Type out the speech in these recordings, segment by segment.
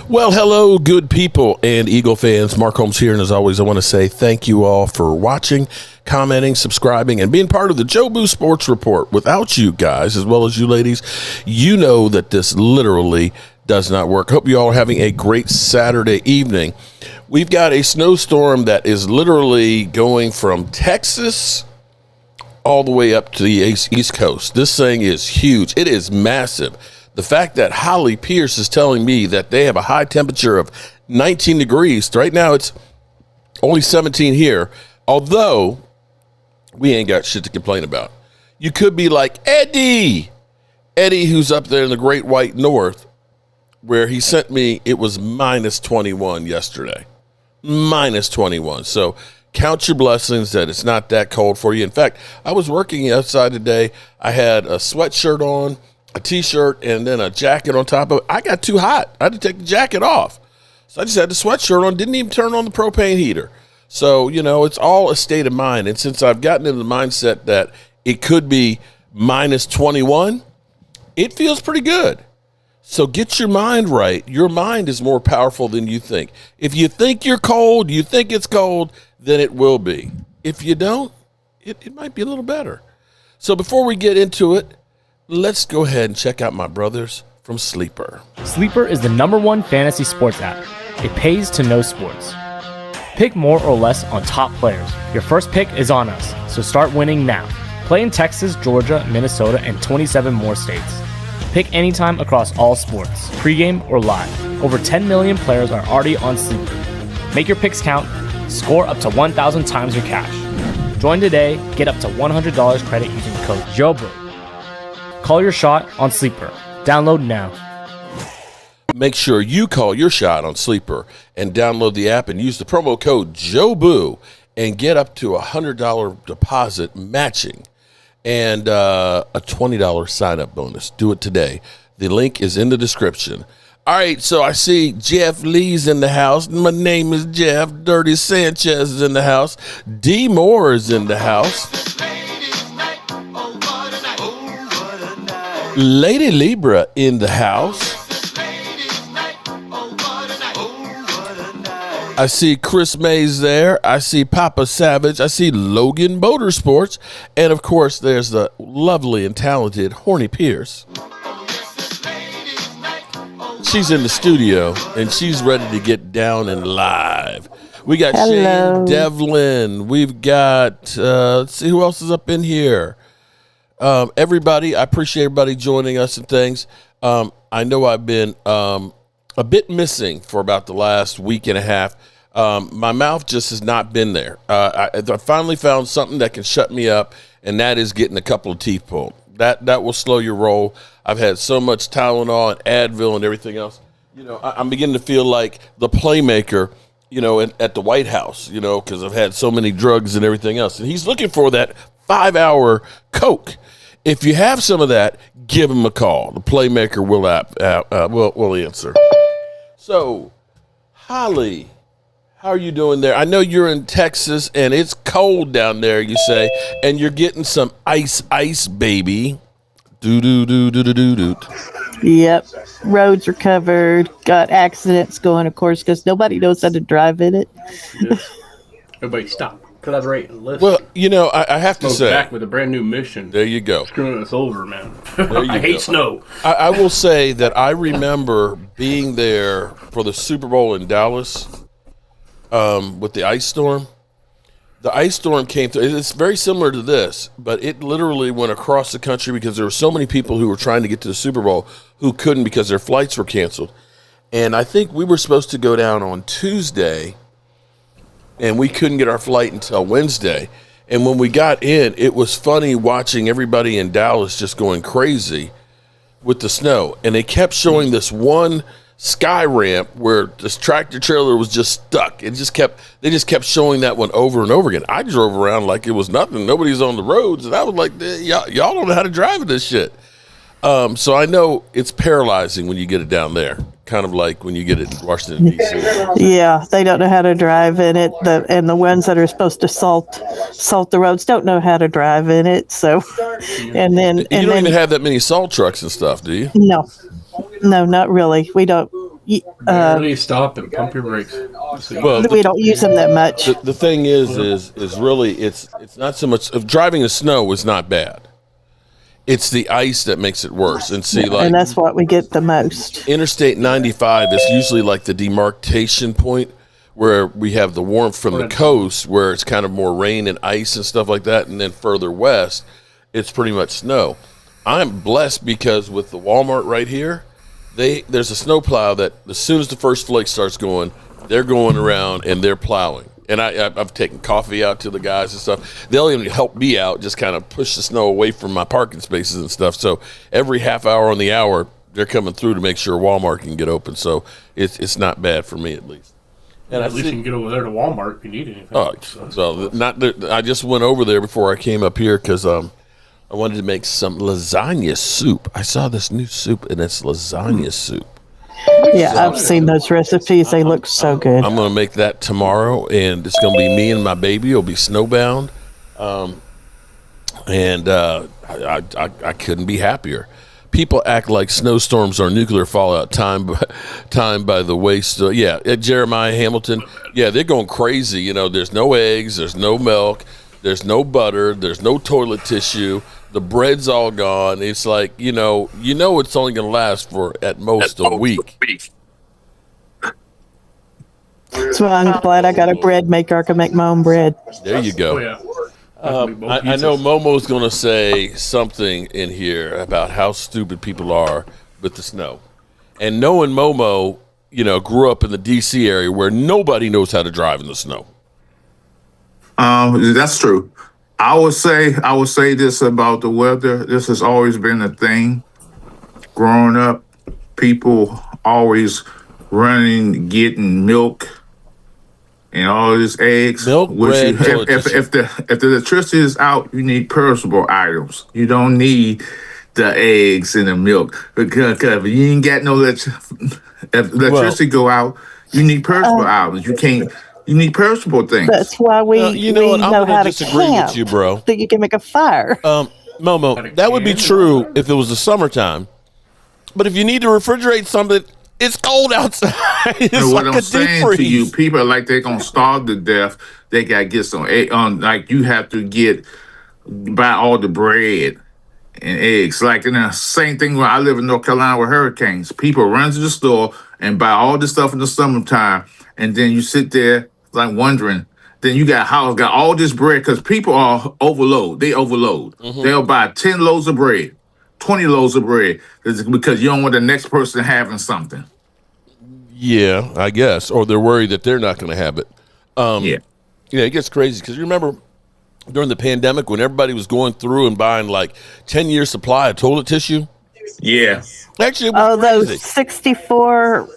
Well, hello, good people and Eagle fans. Mark Holmes here, and as always, I want to say thank you all for watching, commenting, subscribing, and being part of the Joe Boo Sports Report. Without you guys, as well as you ladies, you know that this literally does not work. Hope you all are having a great Saturday evening. We've got a snowstorm that is literally going from Texas all the way up to the East Coast. This thing is huge. It is massive. The fact that Holly Pierce is telling me that they have a high temperature of 19 degrees. Right now, it's only 17 here, although we ain't got shit to complain about. You could be like Eddie, who's up there in the Great White North, where he sent me, it was minus 21 yesterday. Minus 21. So count your blessings that it's not that cold for you. In fact, I was working outside today. I had a sweatshirt on, a t-shirt, and then a jacket on top of it. I got too hot. I had to take the jacket off. So I just had the sweatshirt on, didn't even turn on the propane heater. So, you know, it's all a state of mind. And since I've gotten into the mindset that it could be minus 21, it feels pretty good. So get your mind right. Your mind is more powerful than you think. If you think you're cold, you think it's cold, then it will be. If you don't, it might be a little better. So before we get into it, let's go ahead and check out my brothers from Sleeper. Sleeper is the #1 fantasy sports app. It pays to know sports. Pick more or less on top players. Your first pick is on us, so start winning now. Play in Texas, Georgia, Minnesota, and 27 more states. Pick anytime across all sports, pregame or live. Over 10 million players are already on Sleeper. Make your picks count. Score up to 1,000 times your cash. Join today. Get up to $100 credit using code JOBO. Call your shot on Sleeper. Download now. Make sure you call your shot on Sleeper and download the app and use the promo code JOBOO and get up to $100 deposit matching and a $20 sign-up bonus. Do it today. The link is in the description. All right, so I see Jeff Lee's in the house. My name is Jeff. Dirty Sanchez is in the house. D. Moore is in the house. Lady Libra in the house. I see Chris Mays there. I see Papa Savage. I see Logan Motorsports. And, of course, there's the lovely and talented Horny Pierce. She's in the studio, and she's ready to get down and live. We got Shane Devlin. We've got, let's see who else is up in here. Everybody, I appreciate everybody joining us and things. I know I've been a bit missing for about the last week and a half. My mouth just has not been there. I finally found something that can shut me up, and that is getting a couple of teeth pulled. That will slow your roll. I've had so much Tylenol and Advil and everything else. You know, I'm beginning to feel like the playmaker, you know, at the White House, you know, because I've had so many drugs and everything else. And he's looking for that 5-hour Coke. If you have some of that, give him a call. The playmaker will answer. So, Holly, how are you doing there? I know you're in Texas, and it's cold down there, you say, and you're getting some ice, baby. Do. Yep. Roads are covered. Got accidents going, of course, because nobody knows how to drive in it. Everybody stop. Collaborate and listen. Well, you know, I have to say, back with a brand new mission. There you go. Screwing us over, man. I hate snow. I will say that I remember being there for the Super Bowl in Dallas with the ice storm. The ice storm came through. It's very similar to this, but it literally went across the country because there were so many people who were trying to get to the Super Bowl who couldn't because their flights were canceled. And I think we were supposed to go down on Tuesday, and we couldn't get our flight until Wednesday. And when we got in, it was funny watching everybody in Dallas just going crazy with the snow. And they kept showing this one sky ramp where this tractor trailer was just stuck. They just kept showing that one over and over again. I drove around like it was nothing. Nobody's on the roads. And I was like, y'all don't know how to drive in this shit. So I know it's paralyzing when you get it down there. Kind of like when you get it in Washington, D.C. Yeah, they don't know how to drive in it. And the ones that are supposed to salt the roads don't know how to drive in it. So, and then you don't even have that many salt trucks and stuff, do you? No, not really. We don't. Barely stop and pump your brakes. Well, we don't use them that much. the thing is really it's not so much of driving the snow is not bad. It's the ice that makes it worse. And see, like, And that's what we get the most. Interstate 95 is usually like the demarcation point where we have the warmth from the coast where it's kind of more rain and ice and stuff like that. And then further west, it's pretty much snow. I'm blessed because with the Walmart right here, there's a snow plow that as soon as the first flake starts going, they're going around and they're plowing. And I've taken coffee out to the guys and stuff. They'll even help me out, just kind of push the snow away from my parking spaces and stuff. So every half hour on the hour, they're coming through to make sure Walmart can get open. So it's not bad for me at least. And at least you can get over there to Walmart if you need anything. Oh, so I just went over there before I came up here because I wanted to make some lasagna soup. I saw this new soup, and it's lasagna soup. Yeah, I've seen those recipes. They look so good. I'm going to make that tomorrow, and it's going to be me and my baby. It'll be snowbound. I couldn't be happier. People act like snowstorms are nuclear fallout timed by the waste. Yeah, at Jeremiah Hamilton, yeah, they're going crazy. You know, there's no eggs, there's no milk, there's no butter, there's no toilet tissue. The bread's all gone. It's like, you know it's only going to last for at most a week. So I'm glad I got a bread maker. I can make my own bread. There you go. Oh, yeah. I know Momo's going to say something in here about how stupid people are with the snow. And knowing Momo, grew up in the D.C. area where nobody knows how to drive in the snow. That's true. I would say this about the weather. This has always been a thing. Growing up, people always running, getting milk and all these eggs. Milk, bread, if the electricity is out, you need perishable items. You don't need the eggs and the milk because if you ain't got no if electricity go out, you need perishable items. You need perishable things. That's why we know how to disagree camp, with you, bro. that you can make a fire. Momo, that would be true if it was the summertime. But if you need to refrigerate something, it's cold outside. It's what like I'm a deep saying freeze. to you, people are like they're gonna starve to death. They gotta get some egg. Like you have to buy all the bread and eggs. Like in the same thing when I live in North Carolina with hurricanes. People run to the store and buy all this stuff in the summertime, and then you sit there like wondering. Then you got all this bread because people are overload. They overload. Mm-hmm. They'll buy 10 loaves of bread, 20 loaves of bread because you don't want the next person having something. Yeah, I guess. Or they're worried that they're not going to have it. Yeah, it gets crazy because you remember during the pandemic when everybody was going through and buying like 10 years supply of toilet tissue? Yeah. Actually, it was crazy. Those 64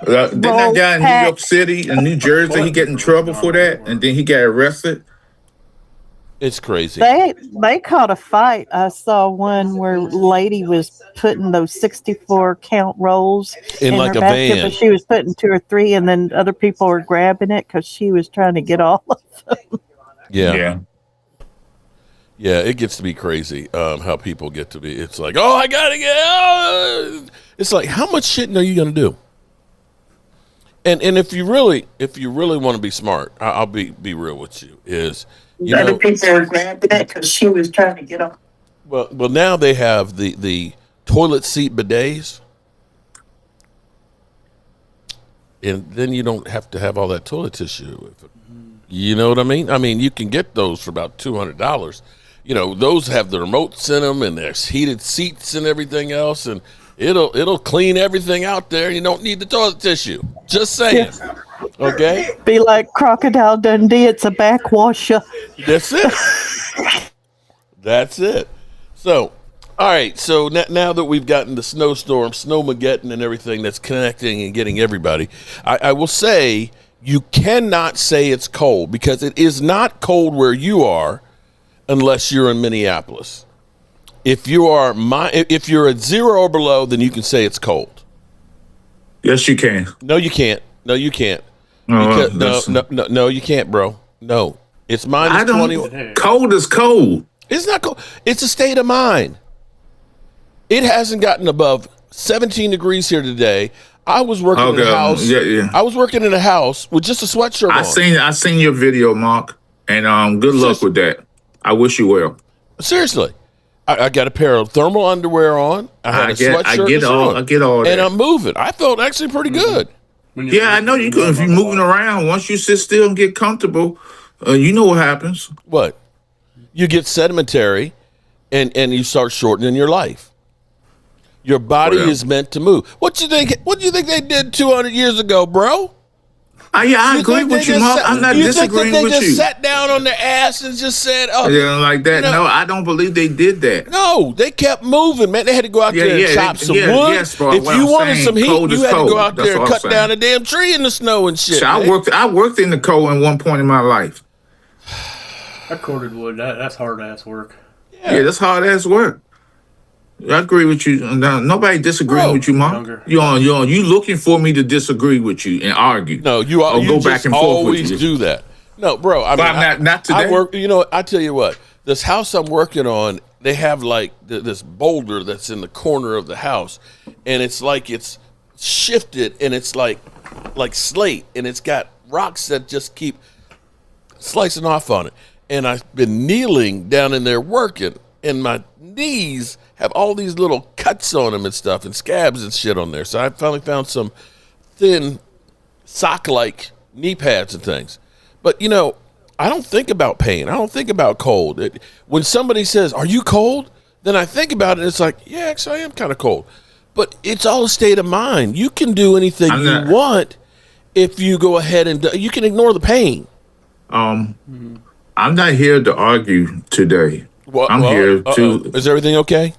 didn't that guy in New York City and New Jersey, he get in trouble for that and then he got arrested? It's crazy. They caught a fight. I saw one where a lady was putting those 64 count rolls in like her a basket, van. but she was putting 2 or 3, and then other people were grabbing it because she was trying to get all of them. Yeah, it gets to be crazy how people get to be. It's like, oh, I gotta get. It's like, how much shit are you gonna do? And if you really want to be smart, I'll be real with you. Other people were grabbing it because she was trying to get off. Well, now they have the toilet seat bidets, and then you don't have to have all that toilet tissue. You know what I mean? I mean, you can get those for about $200. Those have the remotes in them, and there's heated seats and everything else, and it'll clean everything out there. You don't need the toilet tissue. Just saying. Yeah. Okay? Be like Crocodile Dundee. It's a backwasher. That's it. That's it. So, all right. So now that we've gotten the snowstorm, snowmageddon, and everything that's connecting and getting everybody, I will say you cannot say it's cold because it is not cold where you are unless you're in Minneapolis. If you're at 0 or below, then you can say it's cold. Yes, you can. No, you can't. No, you can't. No, you can't, bro. No, it's minus 20. Cold is cold. It's not cold. It's a state of mind. It hasn't gotten above 17 degrees here today. I was working in a Okay, house. yeah. I was working in a house with just a sweatshirt on. I seen your video, Mark, and good luck with that. I wish you well. Seriously. I got a pair of thermal underwear on. I had a sweatshirt. I get all that. And I'm moving. I felt actually pretty good. Yeah, I know you could. If you're moving around, once you sit still and get comfortable, you know what happens. What? You get sedimentary and you start shortening your life. Your body is meant to move. What do you think they did 200 years ago, bro? I agree with you, Mark. I'm not disagreeing with you. You think they just sat down on their ass and just said, "Oh, yeah, like that"? No, I don't believe they did that. No, they kept moving, man. They had to go out there and chop some wood. Yes, if you wanted some heat, you had to go out there and cut down a damn tree in the snow and shit. So I worked in the cold at one point in my life. I corded wood. That's hard ass work. Yeah, that's hard ass work. I agree with you. Nobody disagreeing with you, Mark. You looking for me to disagree with you and argue? No, you go back and forth with you. Do that. No, bro. I'm not today. I work. You know, I tell you what. This house I'm working on, they have like this boulder that's in the corner of the house, and it's like it's shifted, and it's like slate, and it's got rocks that just keep slicing off on it. And I've been kneeling down in there working, and my knees have all these little cuts on them and stuff and scabs and shit on there. So I finally found some thin sock-like knee pads and things. But, you know, I don't think about pain. I don't think about cold. When somebody says, "Are you cold?" then I think about it, and it's like, yeah, actually, I am kind of cold. But it's all a state of mind. You can do anything you want if you go ahead and you can ignore the pain. I'm not here to argue today. I'm here to... Is everything okay?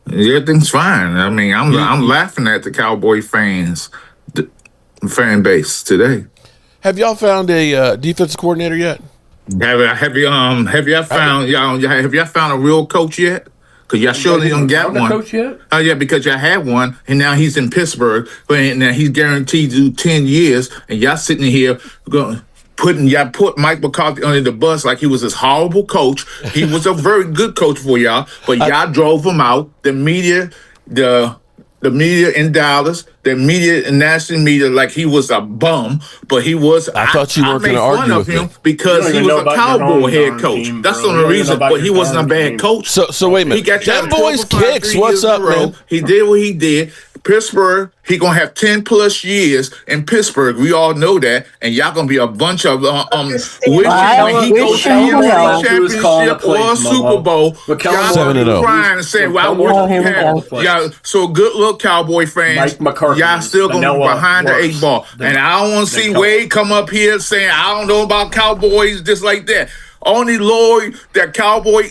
Everything's fine. I mean, I'm laughing at the Cowboy fans, the fan base today. Have y'all found a defensive coordinator yet? Have y'all found a real coach yet? Because y'all surely don't got one. Coach yet? Oh yeah, because y'all had one, and now he's in Pittsburgh, and now he's guaranteed to do 10 years, and y'all sitting here put Mike McCarthy under the bus like he was this horrible coach. He was a very good coach for y'all, but y'all drove him out. The media, the media in Dallas, the media and national media, like he was a bum, but he was. I thought you weren't going to argue with him because he was a Cowboy head coach. That's the only reason, but he wasn't a bad coach. So wait a minute. He got that boy's kicks. What's up, man? He did what he did. Pittsburgh, he gonna have 10 plus years in Pittsburgh. We all know that, and y'all gonna be a bunch of wishing when he goes to the championship or Super Bowl. Y'all 7-0. crying and saying, "Well, I wish you had." Y'all, so good luck, Cowboy fans. Y'all still gonna be behind the 8 ball, and I don't want to see Wade come up here saying, "I don't know about Cowboys," just like that. Only Lloyd that Cowboy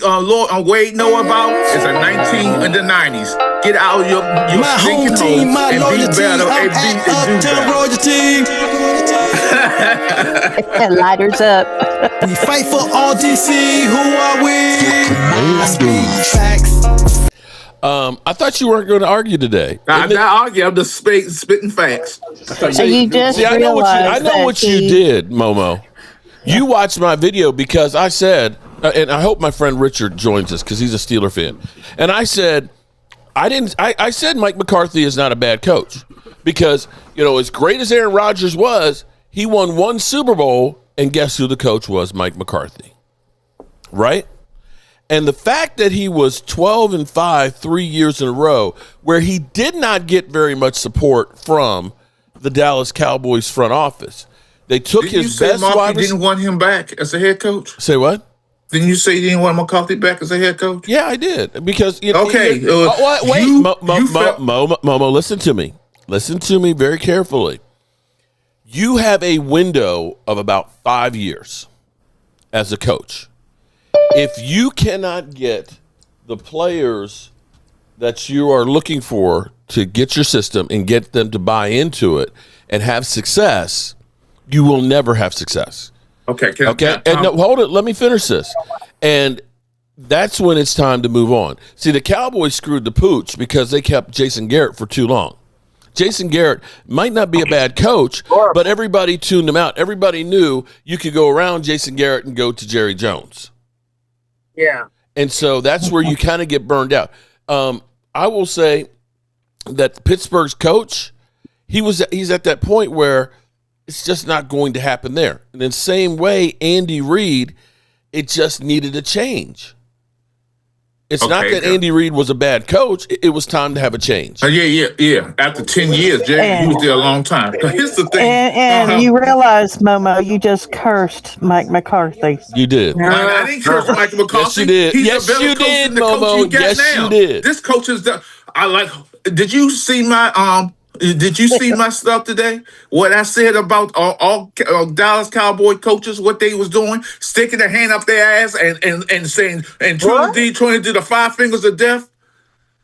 Wade know about is a 19 in the 90s. Get out of your my stinking home team, hole my and loyalty, be better and do better. And lighters up. We fight for all DC. Who are we? I speak facts. I thought you weren't going to argue today. I'm not arguing. I'm just spitting facts. So you just I know what you did, Momo. You watched my video because I said, and I hope my friend Richard joins us because he's a Steeler fan. And I said, I said Mike McCarthy is not a bad coach because, you know, as great as Aaron Rodgers was, he won 1 Super Bowl, and guess who the coach was? Mike McCarthy. Right? And the fact that he was 12-5 3 years in a row, where he did not get very much support from the Dallas Cowboys front office. They took his best wide receiver. Didn't want him back as a head coach? Say what? Didn't you say you didn't want McCarthy back as a head coach? Yeah, I did. Because wait, Momo, listen to me. Listen to me very carefully. You have a window of about 5 years as a coach. If you cannot get the players that you are looking for to get your system and get them to buy into it and have success, you will never have success. Okay. And no, hold it. Let me finish this. And that's when it's time to move on. See, the Cowboys screwed the pooch because they kept Jason Garrett for too long. Jason Garrett might not be a bad coach, but everybody tuned him out. Everybody knew you could go around Jason Garrett and go to Jerry Jones. Yeah. And so that's where you kind of get burned out. I will say that Pittsburgh's coach, he's at that point where it's just not going to happen there. And in the same way, Andy Reid, it just needed a change. It's not that Andy Reid was a bad coach. It was time to have a change. Yeah. After 10 years, Jerry, he was there a long time. Here's the thing. And you realize, Momo, you just cursed Mike McCarthy. You did. I didn't curse Mike McCarthy. Yes, you did. He's Yes, a better you coach did, than the coach Momo. you got Yes, now. you did. This coach is did you see my Did you see my stuff today? What I said about all Dallas Cowboy coaches, what they was doing, sticking their hand up their ass and saying and trying to do the 5 fingers of death.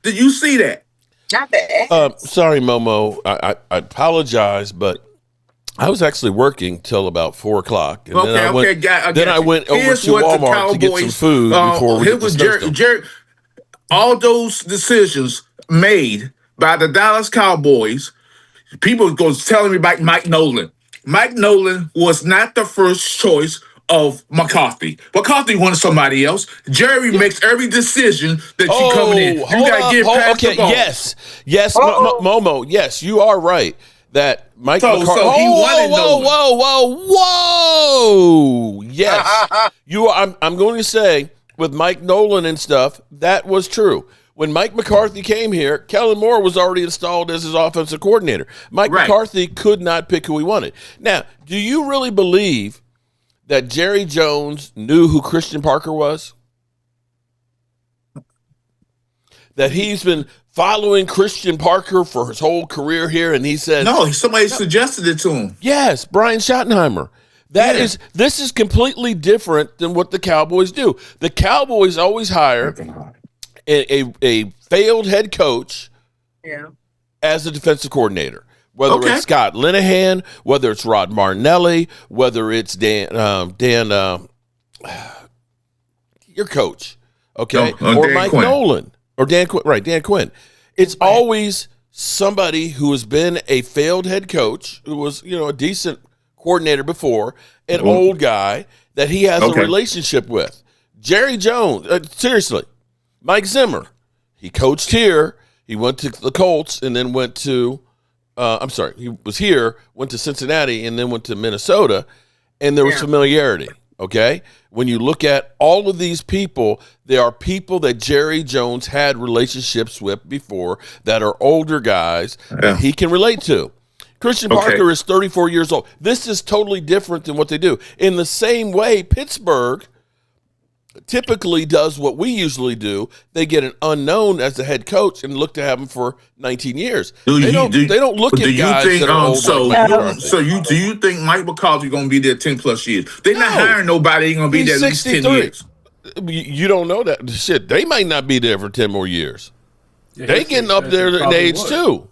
Did you see that? Not that. Sorry, Momo. I apologize, but I was actually working till about 4:00, and then I went over to Walmart to get some food before we get the snowstorm. All those decisions made by the Dallas Cowboys, people go telling me about Mike Nolan. Mike Nolan was not the first choice of McCarthy. McCarthy wanted somebody else. Jerry makes every decision that you coming in. You got to get past the ball. Yes, Momo. Yes, you are right. That Mike McCarthy. So he wanted Nolan. Whoa. Yes, you are. I'm going to say with Mike Nolan and stuff, that was true. When Mike McCarthy came here, Kellen Moore was already installed as his offensive coordinator. Mike McCarthy could not pick who he wanted. Now, do you really believe that Jerry Jones knew who Christian Parker was? That he's been following Christian Parker for his whole career here, and he said... No, somebody suggested it to him. Yes, Brian Schottenheimer. This is completely different than what the Cowboys do. The Cowboys always hire a failed head coach as a defensive coordinator, whether it's Scott Linehan, whether it's Rod Martinelli, whether it's Dan your coach, or Dan Mike Quinn. Nolan, or Dan Quinn. It's always somebody who has been a failed head coach, who was a decent coordinator before, an old guy that he has a relationship with. Jerry Jones, seriously. Mike Zimmer, he coached here. He went to the Colts and then went to, he was here, went to Cincinnati and then went to Minnesota, and there was familiarity, okay? When you look at all of these people, there are people that Jerry Jones had relationships with before that are older guys that he can relate to. Christian Parker is 34 years old. This is totally different than what they do. In the same way, Pittsburgh typically does what we usually do. They get an unknown as the head coach and look to have him for 19 years. They don't look at guys that are old. Do you think Mike McCarthy going to be there 10 plus years? They're not hiring nobody going to be there at least 10 years. You don't know that. Shit, they might not be there for 10 more years. They getting up there in age too.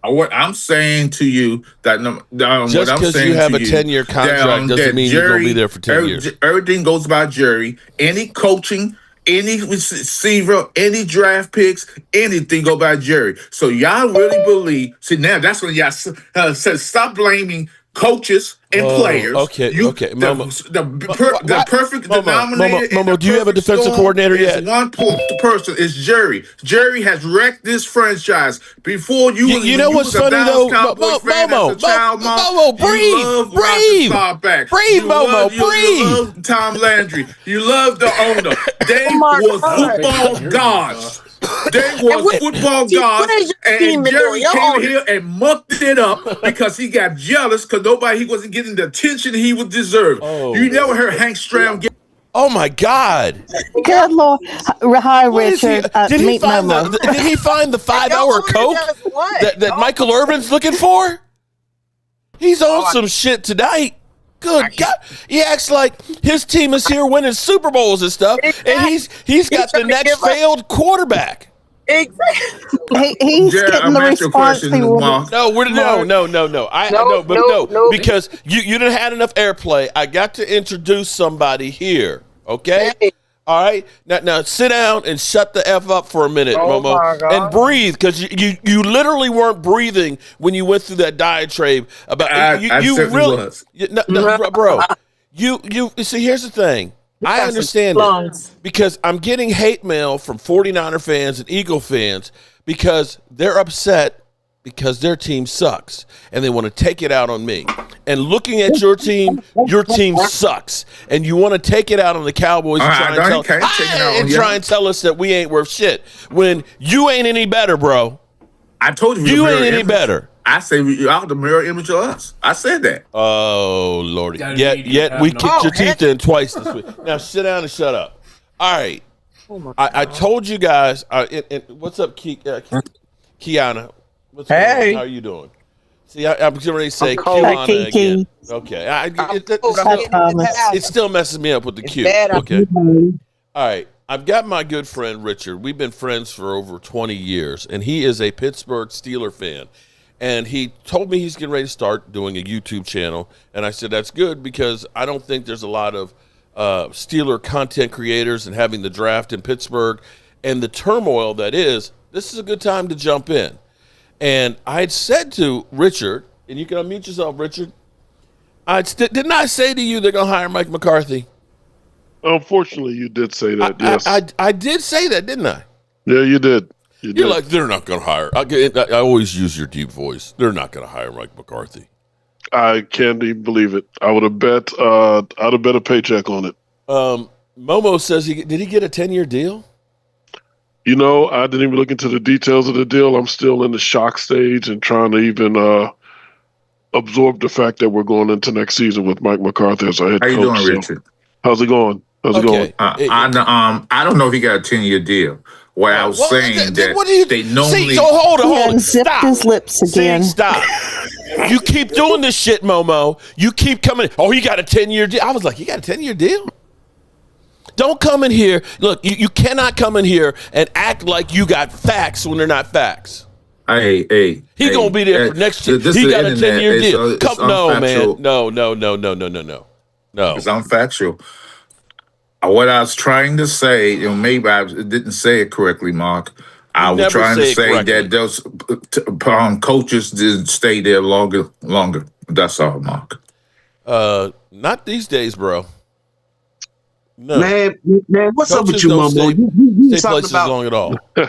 What I'm saying to you just because you have a 10-year contract doesn't mean you're going to be there for 10 years. Everything goes by Jerry. Any coaching, any receiver, any draft picks, anything go by Jerry. So y'all really believe? See, now that's when y'all said stop blaming coaches and players. The perfect denominator. Momo, do you have a defensive coordinator yet? One person is Jerry. Jerry has wrecked this franchise. Before you know what's funny though, Momo, breathe, Momo, breathe. You love Tom Landry. You love the owner. They was football gods. They were football gods, and Jerry came here and mucked it up because he got jealous because he wasn't getting the attention he would deserve. You never heard Hank Stram get. Oh my God! Good Lord! Hi, Richard. Did he find the 5-hour coke that Michael Irvin's looking for? He's on some shit tonight. Good God. He acts like his team is here winning Super Bowls and stuff, and he's got the next failed quarterback. Exactly. He's getting the response he wants. No. Because you didn't have enough airplay. I got to introduce somebody here, okay? Hey. All right? Now sit down and shut the F up for a minute, Momo, and breathe, because you literally weren't breathing when you went through that diatribe about bro. You see, here's the thing. I understand it because I'm getting hate mail from 49er fans and Eagle fans because they're upset because their team sucks and they want to take it out on me. And looking at your team sucks, and you want to take it out on the Cowboys and try and tell us that we ain't worth shit when you ain't any better, bro. I told you you ain't any better. I say we are the mirror image of us. I said that. Oh Lordy! Yet we kicked your teeth in twice this week. Now sit down and shut up. All right. I told you guys. What's up, Kiana? What's going on? How are you doing? See, I'm getting ready to say Kiana again. Okay. It still messes me up with the Q. Okay. All right. I've got my good friend Richard. We've been friends for over 20 years, and he is a Pittsburgh Steeler fan. And he told me he's getting ready to start doing a YouTube channel. And I said, that's good because I don't think there's a lot of Steeler content creators, and having the draft in Pittsburgh and the turmoil that is, this is a good time to jump in. And I had said to Richard, and you can unmute yourself, Richard. Didn't I say to you they're going to hire Mike McCarthy? Unfortunately, you did say that, yes. I did say that, didn't I? Yeah, you did. You're like, they're not going to hire. I always use your deep voice. They're not going to hire Mike McCarthy. I can't even believe it. I would have bet I'd have bet a paycheck on it. Momo says did he get a 10-year deal? You know, I didn't even look into the details of the deal. I'm still in the shock stage and trying to even absorb the fact that we're going into next season with Mike McCarthy as our head coach. How you doing, Richard? How's it going? I don't know if he got a 10-year deal. What I was saying that they normally. So hold on. Zipped his lips again. Stop. You keep doing this shit, Momo. You keep coming. Oh, he got a 10-year deal. I was like, you got a 10-year deal? Don't come in here. Look, you cannot come in here and act like you got facts when they're not facts. He gonna be there for next year. He got a 10-year deal. No, man. No. It's unfactual. What I was trying to say, and maybe I didn't say it correctly, Mark. I was trying to say that those coaches didn't stay there longer. That's all, Mark. Not these days, bro. No. Man, what's up with you, Momo? You stay places long at all. Man,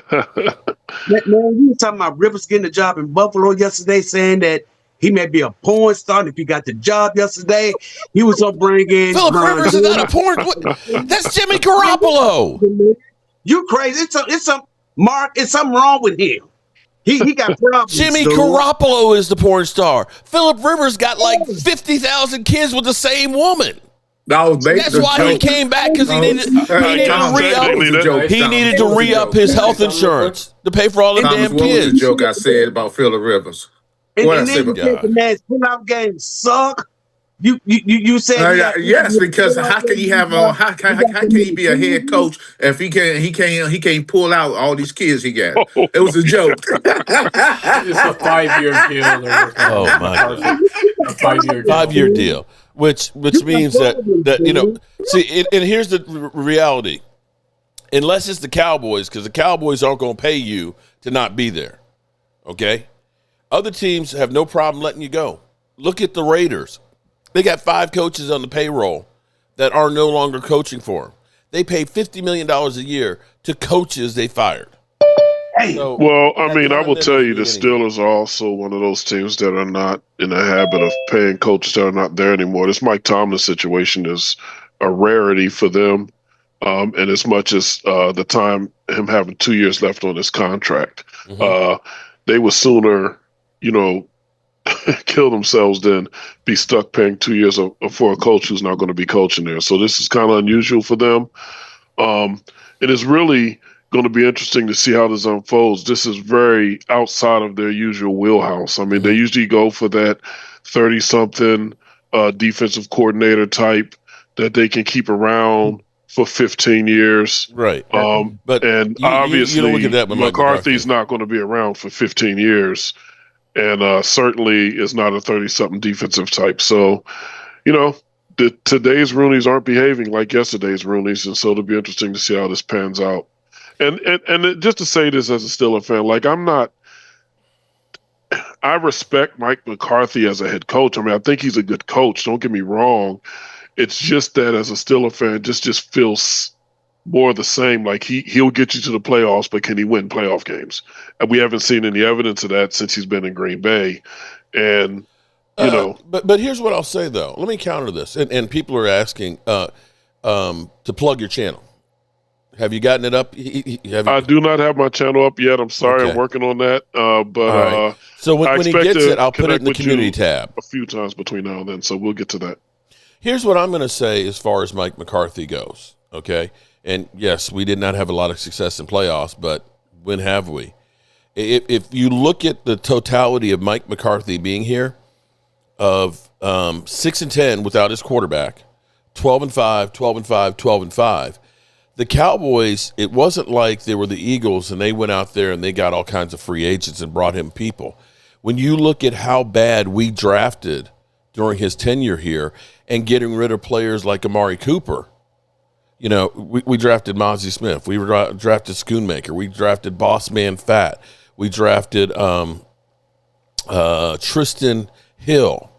you were talking about Rivers getting a job in Buffalo yesterday, saying that he may be a porn star. If he got the job yesterday, he was up bringing Philip Rivers is not a porn. That's Jimmy Garoppolo. You crazy? It's something wrong with him. He got problems. Jimmy Garoppolo is the porn star. Philip Rivers got like 50,000 kids with the same woman. That's why he came back, because he needed to re-up his health insurance to pay for all the damn kids. What was the joke I said about Philip Rivers? What I said about the man's pull-out game suck. You said yes, because how can he have how can he be a head coach if he can't pull out all these kids he got? It was a joke. It's a 5-year deal. Oh my God. A 5-year deal. 5-year deal, which means that see, and here's the reality. Unless it's the Cowboys, because the Cowboys aren't going to pay you to not be there. Okay, other teams have no problem letting you go. Look at the Raiders. They got 5 coaches on the payroll that are no longer coaching for them. They pay $50 million a year to coaches they fired. So, I will tell you, the Steelers are also one of those teams that are not in the habit of paying coaches that are not there anymore. This Mike Tomlin situation is a rarity for them. And as much as the time him having 2 years left on his contract, they would sooner, kill themselves than be stuck paying 2 years for a coach who's not going to be coaching there. So this is kind of unusual for them. It is really going to be interesting to see how this unfolds. This is very outside of their usual wheelhouse. I mean, they usually go for that 30-something defensive coordinator type that they can keep around for 15 years. Right. But obviously, look at that, McCarthy's not going to be around for 15 years. And certainly is not a 30-something defensive type. So, today's Roonies aren't behaving like yesterday's Roonies, and so it'll be interesting to see how this pans out. And just to say this as a Steelers fan, I respect Mike McCarthy as a head coach. I mean, I think he's a good coach. Don't get me wrong. It's just that as a Steelers fan, just feels more of the same. Like he'll get you to the playoffs, but can he win playoff games? And we haven't seen any evidence of that since he's been in Green Bay. And but here's what I'll say though. Let me counter this. And people are asking to plug your channel. Have you gotten it up? I do not have my channel up yet. I'm sorry. Okay. I'm working on that. Right. So when he gets it, I'll put it in the community tab a few times between now and then. So we'll get to that. Here's what I'm going to say as far as Mike McCarthy goes. Okay. And yes, we did not have a lot of success in playoffs, but when have we? If you look at the totality of Mike McCarthy being here, of 6-10 without his quarterback, 12-5, 12-5, 12-5. The Cowboys, it wasn't like they were the Eagles and they went out there and they got all kinds of free agents and brought him people. When you look at how bad we drafted during his tenure here and getting rid of players like Amari Cooper, we drafted Mozzie Smith. We drafted Schoonmaker. We drafted Boss Man Fat. We drafted Tristan Hill.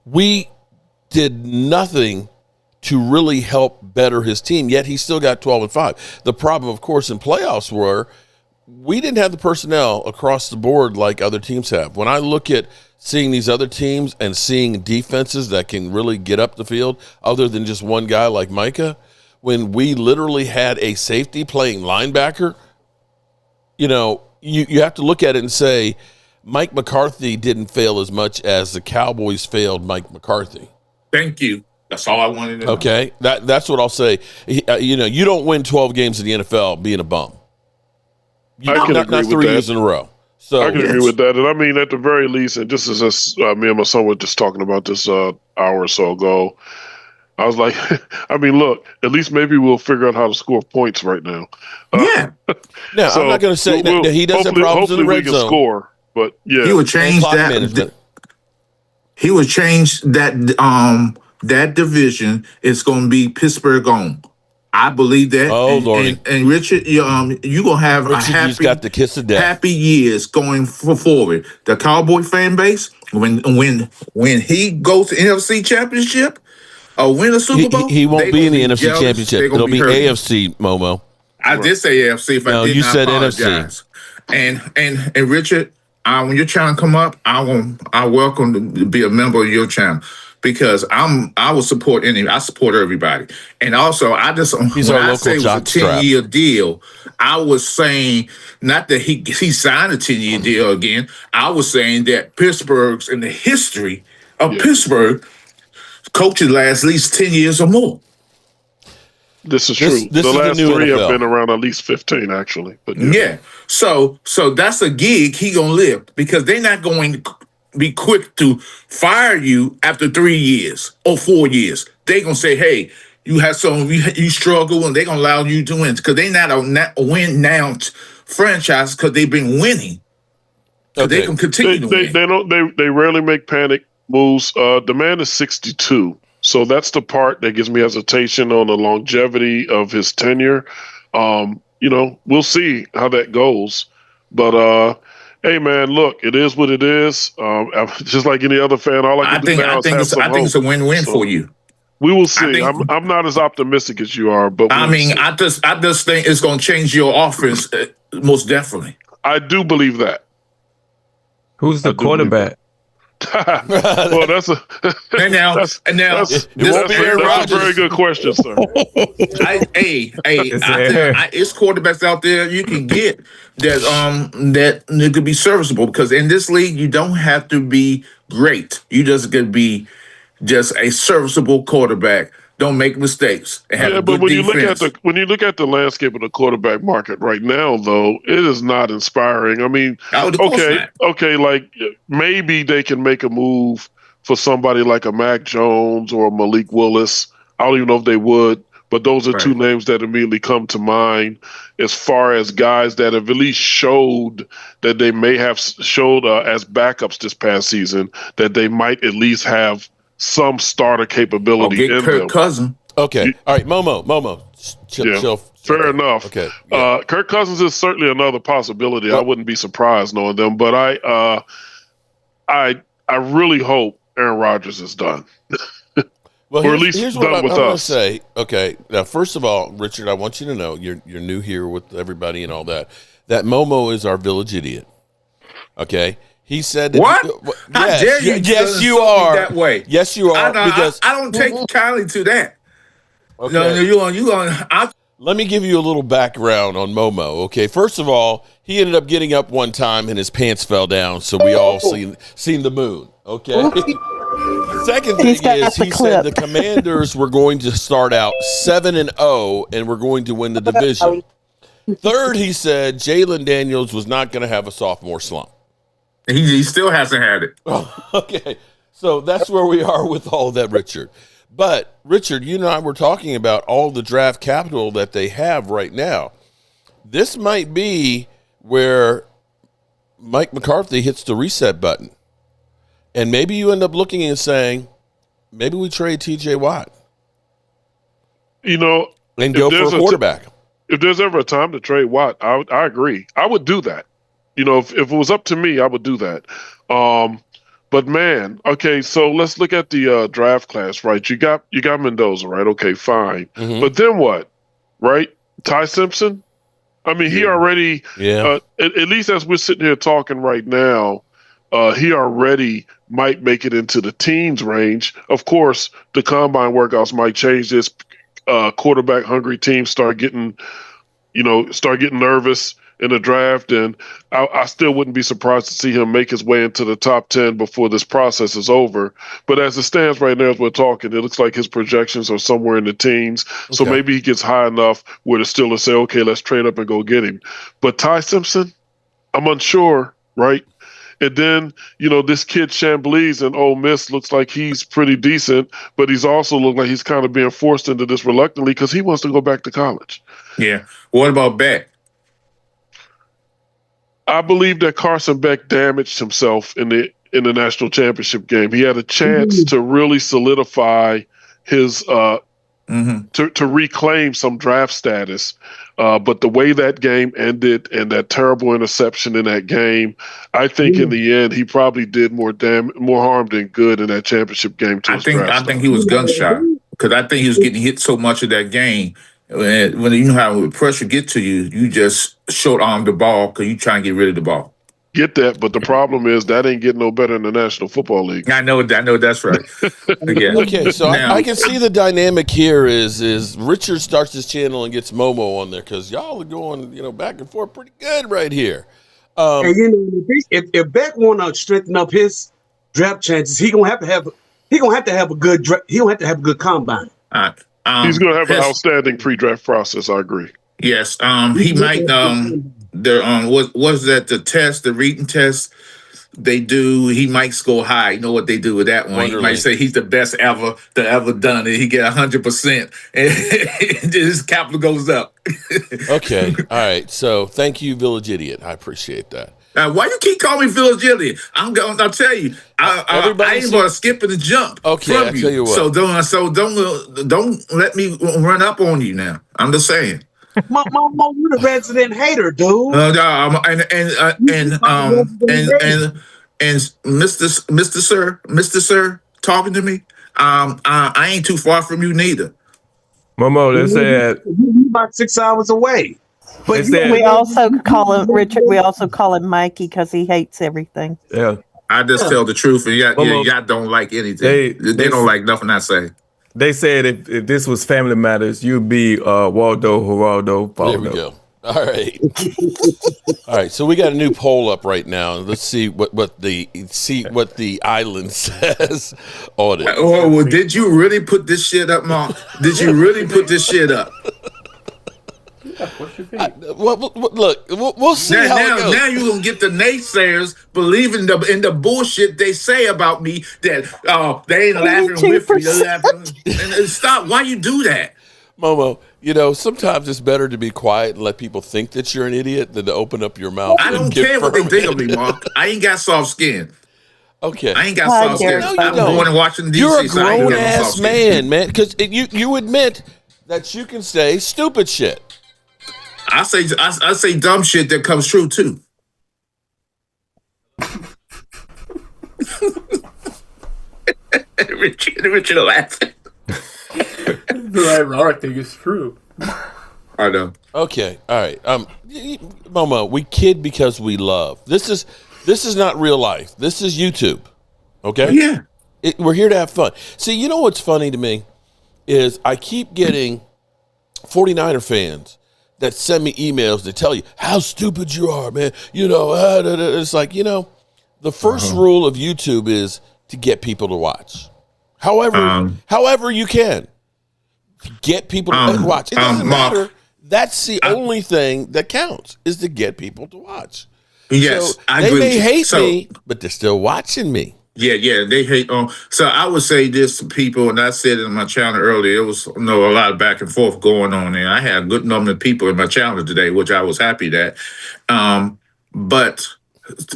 We did nothing to really help better his team, yet he still got 12-5. The problem, of course, in playoffs were we didn't have the personnel across the board like other teams have. When I look at seeing these other teams and seeing defenses that can really get up the field other than just one guy like Micah, when we literally had a safety playing linebacker, you have to look at it and say Mike McCarthy didn't fail as much as the Cowboys failed Mike McCarthy. Thank you. That's all I wanted to know. Okay, that's what I'll say. You don't win 12 games in the NFL being a bum. Not 3 years in a row. So I can agree with that. And I mean, at the very least, and just as me and my son were just talking about this hour or so ago, I was like, I mean, look, at least maybe we'll figure out how to score points right now. Yeah. Now, I'm not going to say that he does have problems in the red zone. Hopefully we can score, but yeah. He would change that. He would change that. That division is going to be Pittsburgh on. I believe that. Oh, Lordy. And Richard, you're going to have Richard, a happy, got the kiss of death. Happy years going forward. The Cowboy fan base, when he goes to NFC Championship or win a Super Bowl, he won't be in the NFC Championship. It'll be AFC, Momo. I did say AFC. If I did, you not said apologize. NFC. And Richard, when your channel come up, I welcome to be a member of your channel. Because I will support I support everybody. And also when I say it was a 10-year deal, I was saying not that he signed a 10-year deal again. I was saying that Pittsburgh's in the history of Pittsburgh, coaches last at least 10 years or more. This is true. The last 3 have been around at least 15, actually. But yeah. So that's a gig he gonna live because they're not going to be quick to fire you after 3 years or 4 years. They gonna say, "Hey, you have you struggle," and they gonna allow you to win because they not a win now franchise because they've been winning. Okay. They can continue to win. They rarely make panic moves. The man is 62, so that's the part that gives me hesitation on the longevity of his tenure. We'll see how that goes, but. Hey man, look, it is what it is. Just like any other fan, all I think it's a win-win for you. We will see. I'm not as optimistic as you are, but I just think it's going to change your offense most definitely. I do believe that. Who's the quarterback? Well, that's a very good question, sir. It's quarterbacks out there you can get that could be serviceable because in this league you don't have to be great. You just could be just a serviceable quarterback. Don't make mistakes. But when you look at the landscape of the quarterback market right now, though, it is not inspiring. I mean, okay, like maybe they can make a move for somebody like a Mac Jones or a Malik Willis. I don't even know if they would, but those are two names that immediately come to mind as far as guys that have at least showed that they may have showed as backups this past season that they might at least have some starter capability in Kirk them. Cousins. Okay. All right, Momo. Chill. Fair enough. Okay. Yeah. Kirk Cousins is certainly another possibility. I wouldn't be surprised knowing them, but I really hope Aaron Rodgers is done. Well, or at least here's what done I'm with going to us. say. Okay, now first of all, Richard, I want you to know you're new here with everybody and all that. That Momo is our village idiot. Okay, he said that What? How dare you? Yes, you insult me are. that way. Yes, you are. Because I don't take kindly to that. okay, No, you on. Let me give you a little background on Momo. Okay, first of all, he ended up getting up one time and his pants fell down, so we all seen the moon. Okay. Second thing is he said the Commanders were going to start out 7-0 and we're going to win the division. Third, he said Jalen Daniels was not going to have a sophomore slump. He still hasn't had it. Okay, so that's where we are with all that, Richard. But, Richard, you and I were talking about all the draft capital that they have right now. This might be where Mike McCarthy hits the reset button. And maybe you end up looking and saying, maybe we trade T.J. Watt. You know, and go for a quarterback. If there's ever a time to trade Watt, I agree. I would do that. You know, if it was up to me, I would do that. But man, okay, so let's look at the draft class, right? You got Mendoza, right? Okay, fine. Mm-hmm. But then what, right? Ty Simpson? I mean, he already, at least as we're sitting here talking right now, he already might make it into the teens range. Of course, the combine workouts might change this. Quarterback hungry teams start getting nervous in the draft, and I still wouldn't be surprised to see him make his way into the top 10 before this process is over. But as it stands right now, as we're talking, it looks like his projections are somewhere in the teens. Okay. So maybe he gets high enough where the Steelers say, okay, let's trade up and go get him. But Ty Simpson, I'm unsure, right? And then, this kid Chamblees in Ole Miss looks like he's pretty decent, but he's also looked like he's kind of being forced into this reluctantly because he wants to go back to college. Yeah. What about Beck? I believe that Carson Beck damaged himself in the national championship game. He had a chance to really solidify his to reclaim some draft status. But the way that game ended and that terrible interception in that game, I think in the end he probably did more harm than good in that championship game. I think he was gunshot because I think he was getting hit so much of that game. When you know how pressure get to you, you just short arm the ball because you try and get rid of the ball. Get that, but the problem is that ain't getting no better in the National Football League. I know that's right. Yeah. Okay, so I can see the dynamic here is Richard starts his channel and gets Momo on there because y'all are going back and forth pretty good right here. And if Beck want to strengthen up his draft chances, he gonna have to have a good combine. He's gonna have an outstanding pre-draft process. I agree. Yes, he might. What was that? The reading test they do. He might score high. You know what they do with that one? Wonderly. He might say he's the best ever done it. He get 100%, and his capital goes up. Okay, all right. So thank you, Village Idiot. I appreciate that. Why you keep calling me Village Idiot? I'll tell you. I ain't going to skip and jump. Okay, from I'll tell you what. So don't let me run up on you now. I'm just saying. Mom, you're the resident hater, dude. And Mr. Sir, talking to me. I ain't too far from you neither. Momo, they said you're about 6 hours away. But we also call him Richard. We also call him Mikey because he hates everything. Yeah, I just tell the truth, and y'all don't like anything. They don't like nothing I say. They said if this was Family Matters, you'd be Waldo, Geraldo, Faldo. There we go. All right. All right. So we got a new poll up right now. Let's see what the island says on it. Well, did you really put this shit up, Mark? Did you really put this shit up? Look, we'll see how it goes. Now you're going to get the naysayers believing in the bullshit they say about me that they ain't laughing with me. They're laughing. And stop. Why you do that? Momo, sometimes it's better to be quiet and let people think that you're an idiot than to open up your mouth. I don't care what they think of me, Mark. I ain't got soft skin. Okay. I ain't got soft skin. No, I'm born in Washington, D.C. You're a grown-ass man, because you admit that you can say stupid shit. I say dumb shit that comes true too. Richard laughing. ironic thing is true. I know. Okay, all right. Momo, we kid because we love. This is not real life. This is YouTube. Okay? Yeah. We're here to have fun. See, you know what's funny to me is I keep getting 49er fans that send me emails that tell you how stupid you are, man. You know, it's like, the first rule of YouTube is to get people to watch. However you can. Get people to watch. It doesn't matter. That's the only thing that counts is to get people to watch. Yes, so I they agree may with you. hate me, but they're still watching me. Yeah, they hate on. So I would say this to people, and I said it in my channel earlier. It was a lot of back and forth going on there. I had a good number of people in my channel today, which I was happy that. But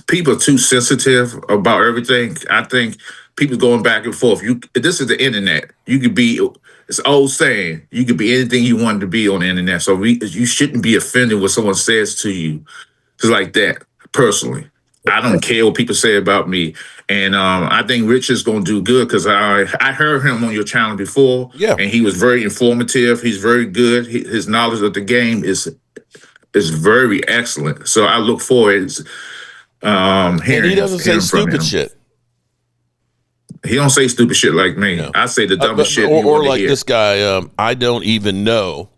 people are too sensitive about everything. I think people going back and forth. This is the internet. You could be. It's an old saying. You could be anything you wanted to be on the internet. So you shouldn't be offended when someone says to you, just like that. Personally, I don't care what people say about me. And I think Rich is going to do good because I heard him on your channel before. Yeah. And he was very informative. He's very good. His knowledge of the game is very excellent. So I look forward to And hearing he doesn't say from stupid him. shit. He don't say stupid shit like me. No. I say the dumbest shit. Or like this guy, I don't even know.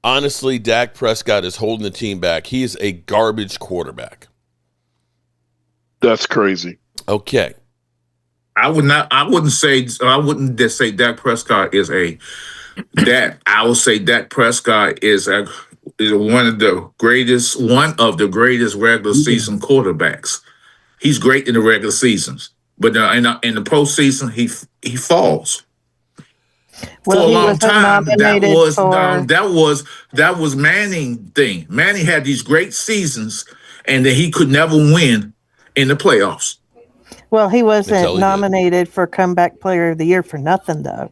Honestly, Dak Prescott is holding the team back. He is a garbage quarterback. That's crazy. Okay. I wouldn't just say Dak Prescott is I would say Dak Prescott is one of the greatest regular season quarterbacks. He's great in the regular seasons, but in the postseason he falls. Well, for a he long wasn't time, nominated that was Manning thing. Manning had these great seasons, and then he could never win in the playoffs. Well, he Until wasn't he nominated for Comeback Player of the Year for nothing, though.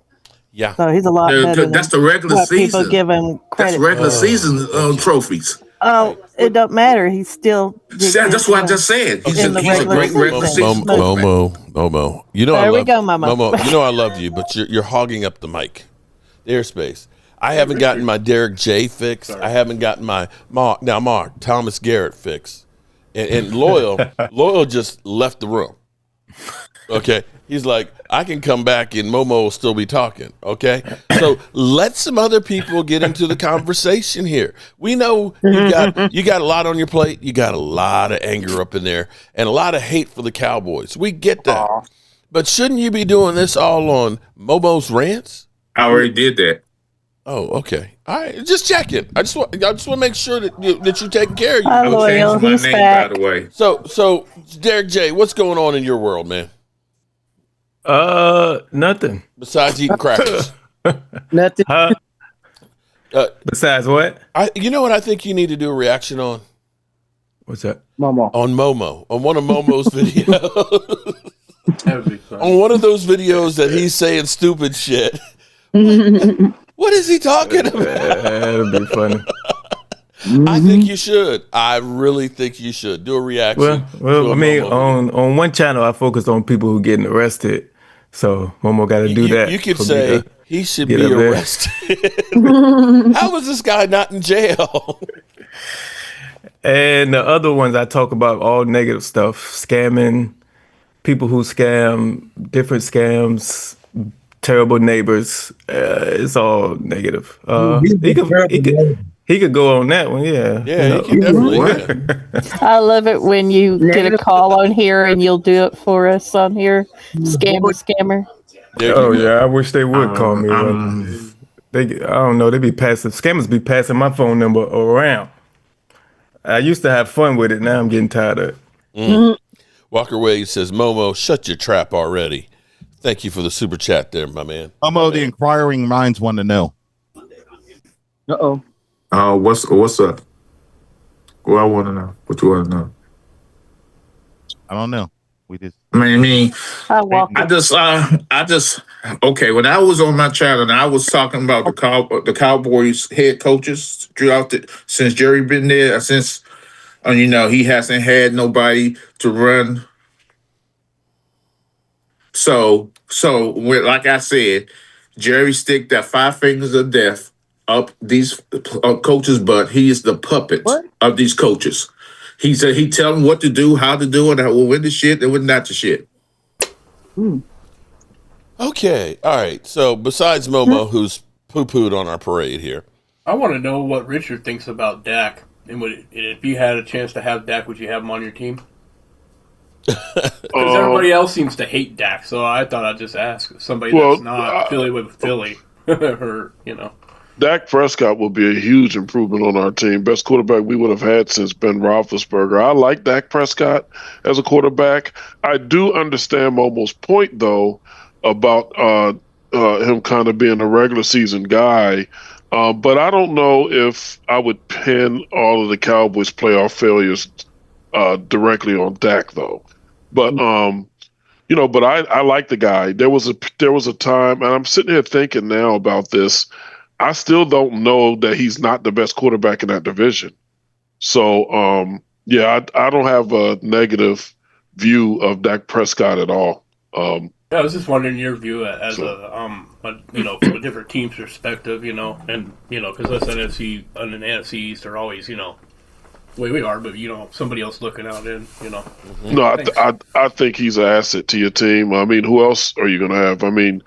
Yeah. So he's a lot better That's than the regular what season. people give him credit. That's regular season trophies. Oh, it don't matter. He still. That's what I just said. He's a great regular season quarterback. Momo. You know There I we love go, Momo. Momo. You know I love you, but you're hogging up the mic, the airspace. I haven't gotten my Derek J fix. I haven't gotten my Mark Thomas Garrett fix, and Loyal just left the room. Okay, he's like, I can come back and Momo will still be talking. Okay, so let some other people get into the conversation here. We know you got a lot on your plate. You got a lot of anger up in there and a lot of hate for the Cowboys. We get that, but shouldn't you be doing this all on Momo's rants? I already did that. Oh, okay. All right, just check it. I just want to make sure that you're taking care of you. I'm loyal. My He's name, back. by the way. So Derek J, what's going on in your world, man? Nothing. Besides eating crackers. Nothing. Besides what? You know what I think you need to do a reaction on? What's that? Momo. On Momo. On one of Momo's videos. That would be fun. On one of those videos that he's saying stupid shit. What is he talking about? That'd be funny. I think you should. I really think you should. Do a reaction. Well, to a I mean, Momo video. on one channel, I focus on people who getting arrested. So Momo got to do that. You could for me say to he should get be up there. arrested. How is this guy not in jail? And the other ones I talk about all negative stuff, scamming, people who scam, different scams, terrible neighbors. It's all negative. He could go on that one, yeah. Yeah, he can definitely. I love it when you get a call on here and you'll do it for us on here. Scammer. Oh yeah, I wish they would call me. I don't know. Scammers be passing my phone number around. I used to have fun with it. Now I'm getting tired of it. Walker Wade says, Momo, shut your trap already. Thank you for the super chat there, my man. Momo, the inquiring minds want to know. Uh-oh. What's up? Well, I want to know. What you want to know? I don't know. We just. I just. Okay. When I was on my channel, and I was talking about the Cowboys head coaches since Jerry been there, since he hasn't had nobody to run. So like I said, Jerry stick that 5 fingers of death up these coaches' butt. He is the puppet of these coaches. He said he tell them what to do, how to do it, when the shit and when not the shit. Okay, all right. So besides Momo, who's poo-pooed on our parade here, I want to know what Richard thinks about Dak. And if you had a chance to have Dak, would you have him on your team? Because everybody else seems to hate Dak, so I thought I'd just ask somebody that's not Philly with Philly, or Dak Prescott will be a huge improvement on our team. Best quarterback we would have had since Ben Roethlisberger. I like Dak Prescott as a quarterback. I do understand Momo's point, though, about him kind of being a regular season guy. But I don't know if I would pin all of the Cowboys' playoff failures directly on Dak, though. But but I like the guy. There was a time, and I'm sitting here thinking now about this. I still don't know that he's not the best quarterback in that division. So, I don't have a negative view of Dak Prescott at all. I was just wondering your view as from a different team's perspective, and because us NFC and the NFC East are always, the way we are, but somebody else looking out in, No, I think he's an asset to your team. I mean, who else are you going to have? I mean,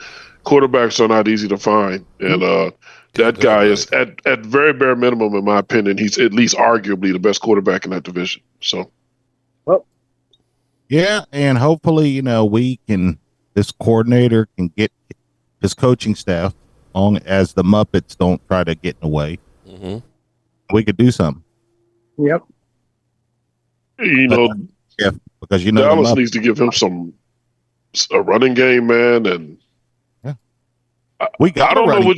quarterbacks are not easy to find, and that guy is at very bare minimum, in my opinion, he's at least arguably the best quarterback in that division. So, yeah, and hopefully, this coordinator can get his coaching staff on as the Muppets don't try to get in the way. Mm-hmm. We could do something. Yep. Because Dallas needs to give him a running game, man, and we got. I don't know what.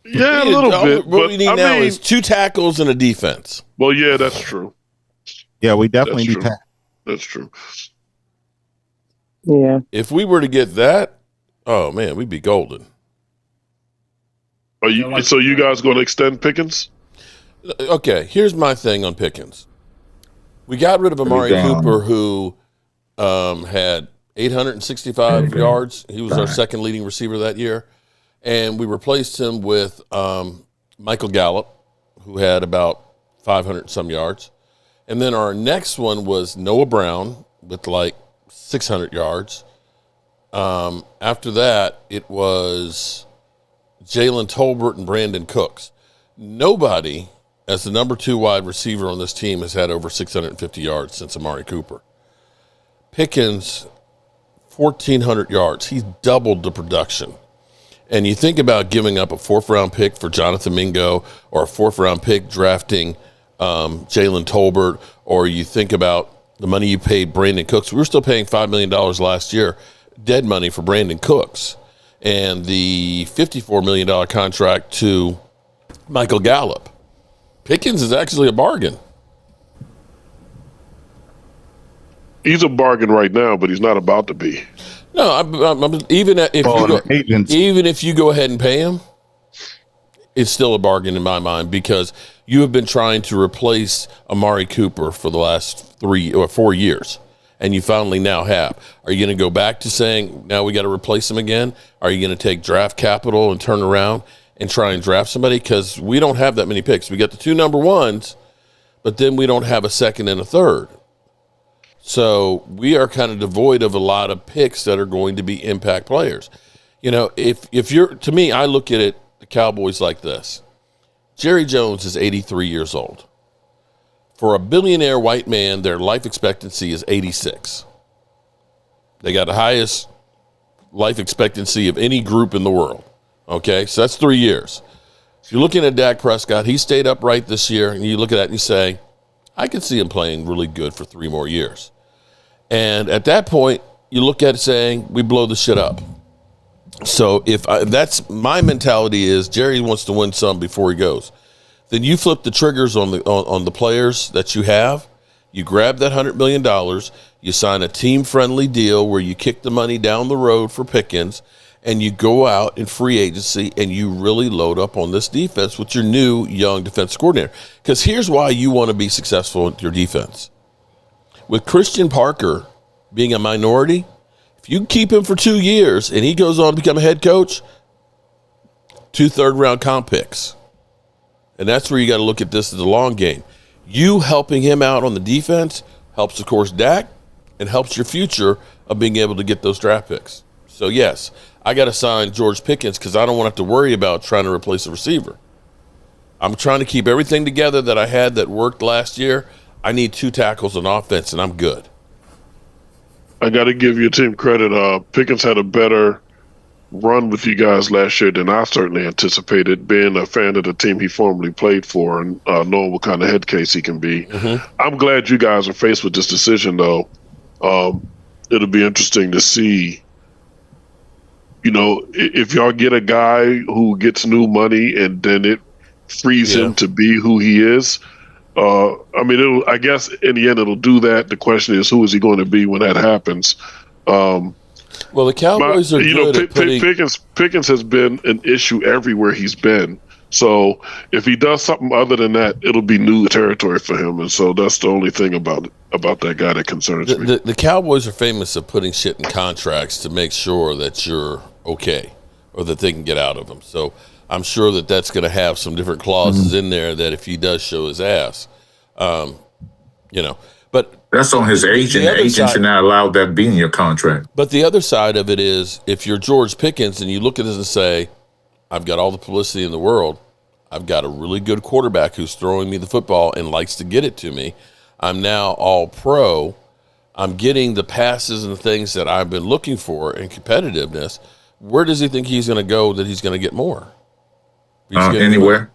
Yeah, a little bit. What we need now is 2 tackles and a defense. Well, yeah, that's true. Yeah, we definitely need tackles. That's true. Yeah. If we were to get that, oh man, we'd be golden. So you guys going to extend Pickens? Okay, here's my thing on Pickens. We got rid of Amari Cooper, who had 865 yards. He was our second leading receiver that year. And we replaced him with Michael Gallup, who had about 500 some yards. And then our next one was Noah Brown with like 600 yards. After that, it was Jalen Tolbert and Brandon Cooks. Nobody, as the number 2 wide receiver on this team, has had over 650 yards since Amari Cooper. Pickens, 1,400 yards. He's doubled the production. And you think about giving up a 4th-round pick for Jonathan Mingo, or a 4th-round pick drafting Jalen Tolbert, or you think about the money you paid Brandon Cooks. We were still paying $5 million last year, dead money for Brandon Cooks, and the $54 million contract to Michael Gallup. Pickens is actually a bargain. He's a bargain right now, but he's not about to be. No, even if you go ahead and pay him, it's still a bargain in my mind, because you have been trying to replace Amari Cooper for the last 3 or 4 years, and you finally now have. Are you going to go back to saying, now we got to replace him again? Are you going to take draft capital and turn around and try and draft somebody? Because we don't have that many picks. We got the 2 number 1s, but then we don't have a 2nd and a 3rd. So we are kind of devoid of a lot of picks that are going to be impact players. If you're, to me, I look at it, the Cowboys like this. Jerry Jones is 83 years old. For a billionaire white man, their life expectancy is 86. They got the highest life expectancy of any group in the world. Okay, so that's 3 years. If you're looking at Dak Prescott, he stayed upright this year, and you look at that and you say, I could see him playing really good for 3 more years. And at that point, you look at it saying, we blow the shit up. So that's my mentality, is Jerry wants to win some before he goes. Then you flip the triggers on the players that you have. You grab that $100 million. You sign a team-friendly deal where you kick the money down the road for Pickens, and you go out in free agency and you really load up on this defense with your new young defense coordinator. Because here's why you want to be successful with your defense. With Christian Parker being a minority, if you keep him for 2 years and he goes on to become a head coach, 2 third-round comp picks. And that's where you got to look at this as a long game. You helping him out on the defense helps, of course, Dak, and helps your future of being able to get those draft picks. So, yes, I got to sign George Pickens because I don't want to have to worry about trying to replace a receiver. I'm trying to keep everything together that I had that worked last year. I need 2 tackles on offense, and I'm good. I got to give your team credit. Pickens had a better run with you guys last year than I certainly anticipated, being a fan of the team he formerly played for and knowing what kind of head case he can be. I'm glad you guys are faced with this decision, though. It'll be interesting to see, if y'all get a guy who gets new money and then it frees him to be who he is. I guess in the end it'll do that. The question is, who is he going to be when that happens? Well, the Cowboys are good at putting... Pickens has been an issue everywhere he's been. So if he does something other than that, it'll be new territory for him. And so that's the only thing about that guy that concerns me. The Cowboys are famous of putting shit in contracts to make sure that you're okay or that they can get out of them. So I'm sure that that's going to have some different clauses in there that if he does show his ass, but that's on his agent. The agent should not allow that be in your contract. But the other side of it is, if you're George Pickens and you look at this and say, I've got all the publicity in the world, I've got a really good quarterback who's throwing me the football and likes to get it to me, I'm now all pro, I'm getting the passes and the things that I've been looking for and competitiveness, where does he think he's going to go that he's going to get more? Anywhere.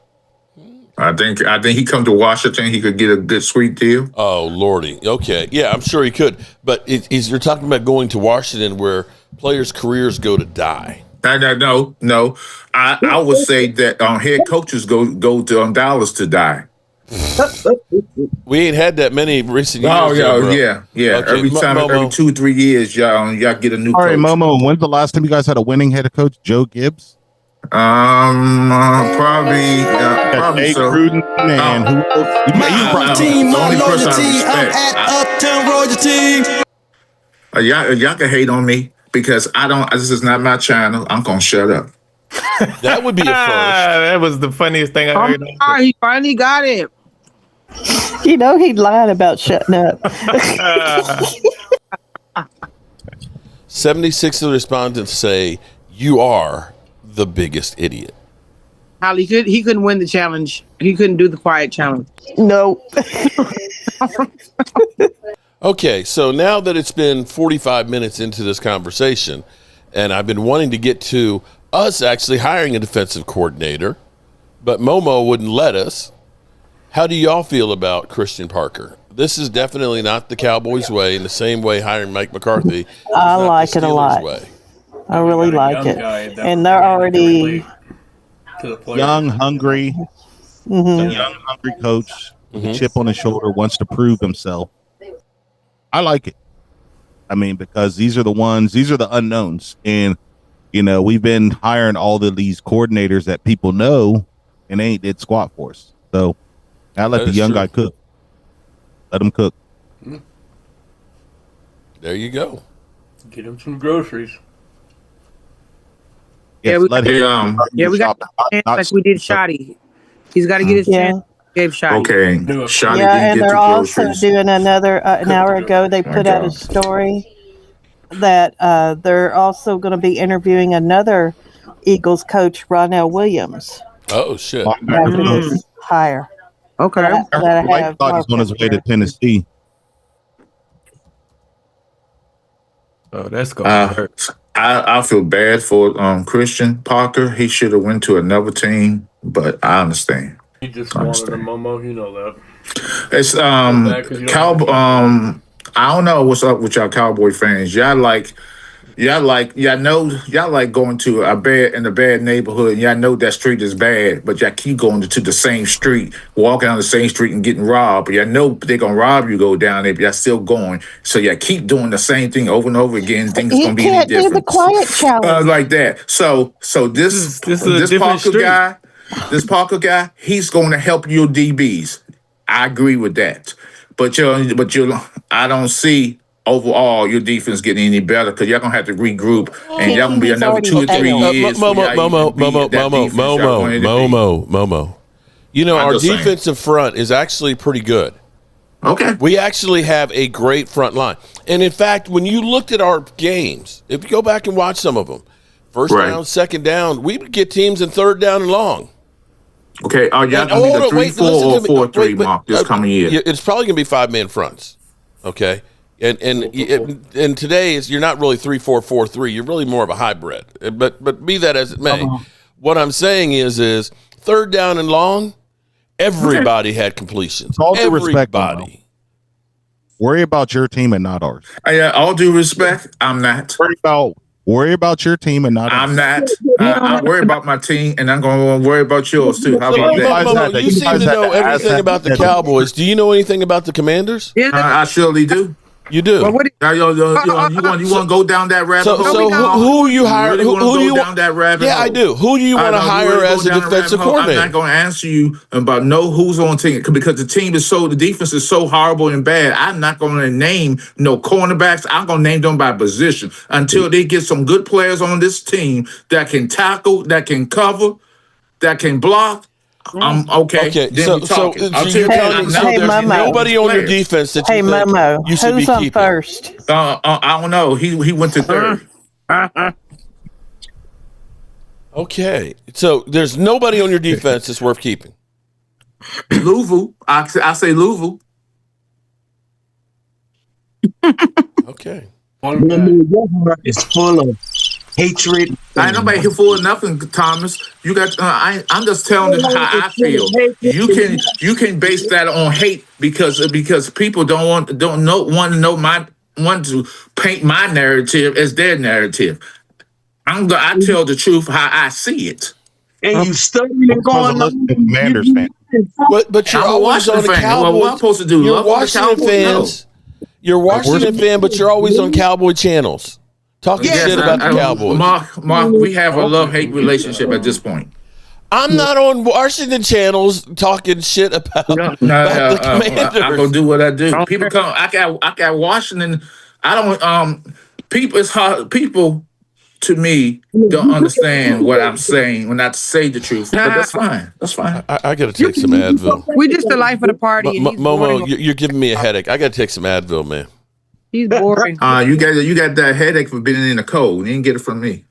I think he come to Washington, he could get a good sweet deal. Oh, Lordy. Okay. Yeah, I'm sure he could. But you're talking about going to Washington where players' careers go to die. No. I would say that head coaches go to Dallas to die. We ain't had that many recent years. Oh, yeah. Okay. Every 2-3 years, y'all get a new coach. All right, Momo, when's the last time you guys had a winning head coach? Joe Gibbs? Probably so. Gruden and who else? My team, my loyalty. I'm at Uptown Royalty. Y'all can hate on me because I don't. This is not my channel. I'm gonna shut up. That would be a first. That was the funniest thing I heard. He finally got it. He lied about shutting up. 76 of the respondents say you are the biggest idiot. Holly, he couldn't win the challenge. He couldn't do the quiet challenge. No. Okay, so now that it's been 45 minutes into this conversation, and I've been wanting to get to us actually hiring a defensive coordinator, but Momo wouldn't let us. How do y'all feel about Christian Parker? This is definitely not the Cowboys way, in the same way hiring Mike McCarthy. I like it a lot. Way. I really like it. And they're already young, hungry, young, hungry coach, chip on his shoulder, wants to prove himself. I like it. I mean, because these are the unknowns. And, we've been hiring all these coordinators that people know and they ain't did squat for us. So I let the young guy cook. Let him cook. There you go. Get him some groceries. Yes, we got like we did Shotty. He's got to get his chance. Gave Shotty. Okay, Shotty. Yeah, and they're also doing another. An hour ago, they put out a story that they're also going to be interviewing another Eagles coach, Ronell Williams. Oh shit! After this hire. Okay. I thought he's on his way to Tennessee. Oh, that's going to hurt. I feel bad for Christian Parker. He should have went to another team, but I understand. He just wanted a Momo, you know that. It's I don't know what's up with y'all Cowboy fans. Y'all like going to a bad neighborhood. Y'all know that street is bad, but y'all keep going to the same street, walking down the same street and getting robbed. But y'all know they're gonna rob you, go down there, but y'all still going. So y'all keep doing the same thing over and over again. Things gonna be any different. The quiet challenge like that. So this Parker guy, he's going to help your DBs. I agree with that. But I don't see overall your defense getting any better because y'all gonna have to regroup and y'all gonna be He's another already 2 or 3 failed. years. Momo. You know, I'm our just saying. defensive front is actually pretty good. Okay. We actually have a great front line. And in fact, when you looked at our games, if you go back and watch some of them, first down, second down, we would get teams in third down and long. Okay, are y'all going to be the 3-4 or 4-3 mark this coming year? It's probably going to be 5-man fronts. Okay. And today you're not really 3-4, 4-3. You're really more of a hybrid. But be that as it may, what I'm saying is third down and long, everybody had completions. All due respect, everybody. Worry about your team and not ours. All due respect, I'm not. Worry about your team and not I'm ours. not. I worry about my team, and I'm going to worry about yours too. How about that? You seem to know everything about the Cowboys. Do you know anything about the Commanders? I surely do. You do. You want to go down that rabbit hole? So who you hire? Really who do you down that rabbit hole? I do. Who do you want to hire as a defensive coordinator? I'm not going to answer you about who's on the team because the defense is so horrible and bad. I'm not going to name no cornerbacks. I'm going to name them by position until they get some good players on this team that can tackle, that can cover, that can block. Okay. Then we're talking. There's nobody on your defense that you think Momo, you should who's be on keeping. first? I don't know. He went to third. Okay. So there's nobody on your defense that's worth keeping. Louisville. I say Louisville. Okay. It's full of hatred. I ain't nobody here for nothing, Thomas. You got. I'm just telling you how I feel. You can base that on hate because people want to paint my narrative as their narrative. I tell the truth how I see it. And you studying going on. Commanders fan. But you're always on the Cowboys. Well, what I'm supposed to do? You're Washington fans. You're Washington fan, but you're always on Cowboy channels. Talking shit about the Cowboys. Mark, we have a love-hate relationship at this point. I'm not on Washington channels talking shit about the Commanders. I'm gonna do what I do. People come. I got Washington. I don't. People. It's hard. People to me don't understand what I'm saying when I say the truth. But that's fine. That's fine. I got to take some Advil. We just the life of the party. Momo, you're giving me a headache. I got to take some Advil, man. He's boring. You got that headache for being in the cold. You didn't get it from me.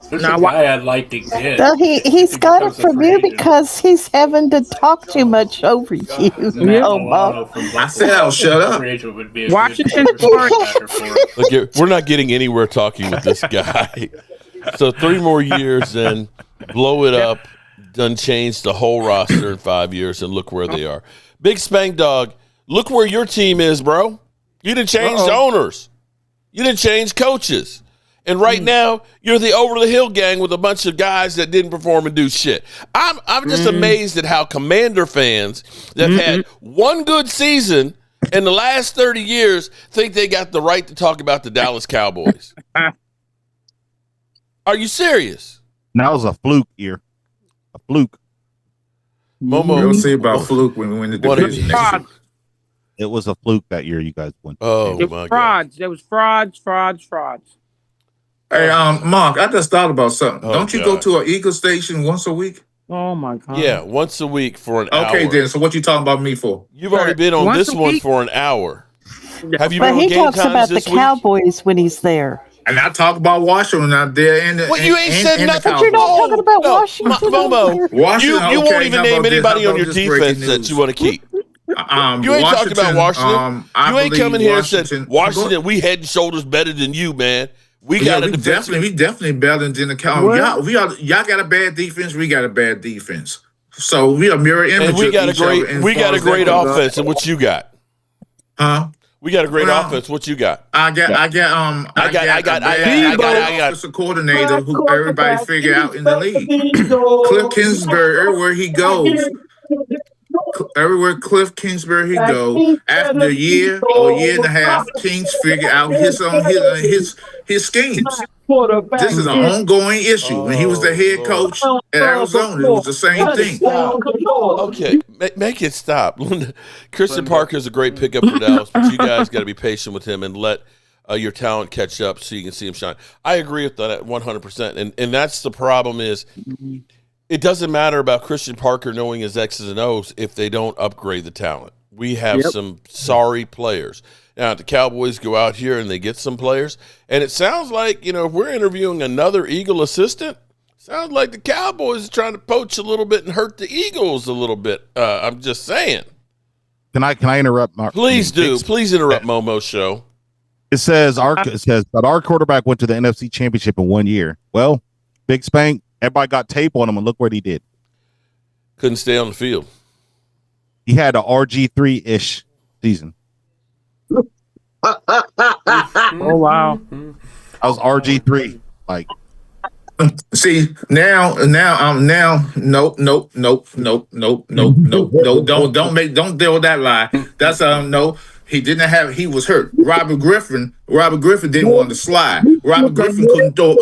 There's a guy I'd like to get. No, he's got it from you because he's having to talk too much over you. I said I'll shut up. Washington Look, we're not getting anywhere talking with this guy. So 3 more years and blow it up, done change the whole roster in 5 years, and look where they are. Big Spank Dog, look where your team is, bro. You didn't change the owners. You didn't change coaches. And right now, you're the over-the-hill gang with a bunch of guys that didn't perform and do shit. I'm just amazed at how Commander fans that had one good season in the last 30 years think they got the right to talk about the Dallas Cowboys. Are you serious? That was a fluke year. A fluke. Momo, we'll see about fluke when we win the division. It was a fluke that year you guys went. Oh, my God. There was frauds. Hey, Mark, I just thought about something. Don't you go to an Eagle station once a week? Oh, my God. Yeah, once a week for an hour. Okay, then. So what you talking about me for? You've already been on this one for an hour. Have you been on he game talks times about the this week? Cowboys when he's there. And I talk about Washington out there. You ain't said nothing. But you're not talking about Washington. Momo, Washington, you okay, won't even name anybody on your defense that you want to keep. You ain't talking about Washington. You ain't coming here and said, Washington, we head and shoulders better than you, man. We definitely better than the Cowboys. Y'all got a bad defense. We got a bad defense. So we are mirror image. And we got a great offense. And what you got? Huh? We got a great offense. What you got? I got a coordinator who everybody figure out in the league. Cliff Kingsbury, everywhere he goes, Cliff Kingsbury go, after a year or a year and a half, Kings figure out his schemes. This is an ongoing issue. When he was the head coach at Arizona, it was the same thing. Okay, make it stop. Christian Parker is a great pickup for Dallas, but you guys got to be patient with him and let your talent catch up so you can see him shine. I agree with that 100%, and that's the problem is it doesn't matter about Christian Parker knowing his X's and O's if they don't upgrade the talent. We have some sorry players. Now, the Cowboys go out here and they get some players, and it sounds like, if we're interviewing another Eagle assistant, sounds like the Cowboys are trying to poach a little bit and hurt the Eagles a little bit. I'm just saying. Can I interrupt, Mark? Please do. Please interrupt Momo's show. It says that our quarterback went to the NFC Championship in 1 year. Well, Big Spank, everybody got tape on him, and look what he did. Couldn't stay on the field. He had a RG3-ish season. Oh wow, I was RG3. Like, see now, nope. Don't deal with that lie. That's no. He didn't have. He was hurt. Robert Griffin didn't want to slide. Robert Griffin couldn't throw.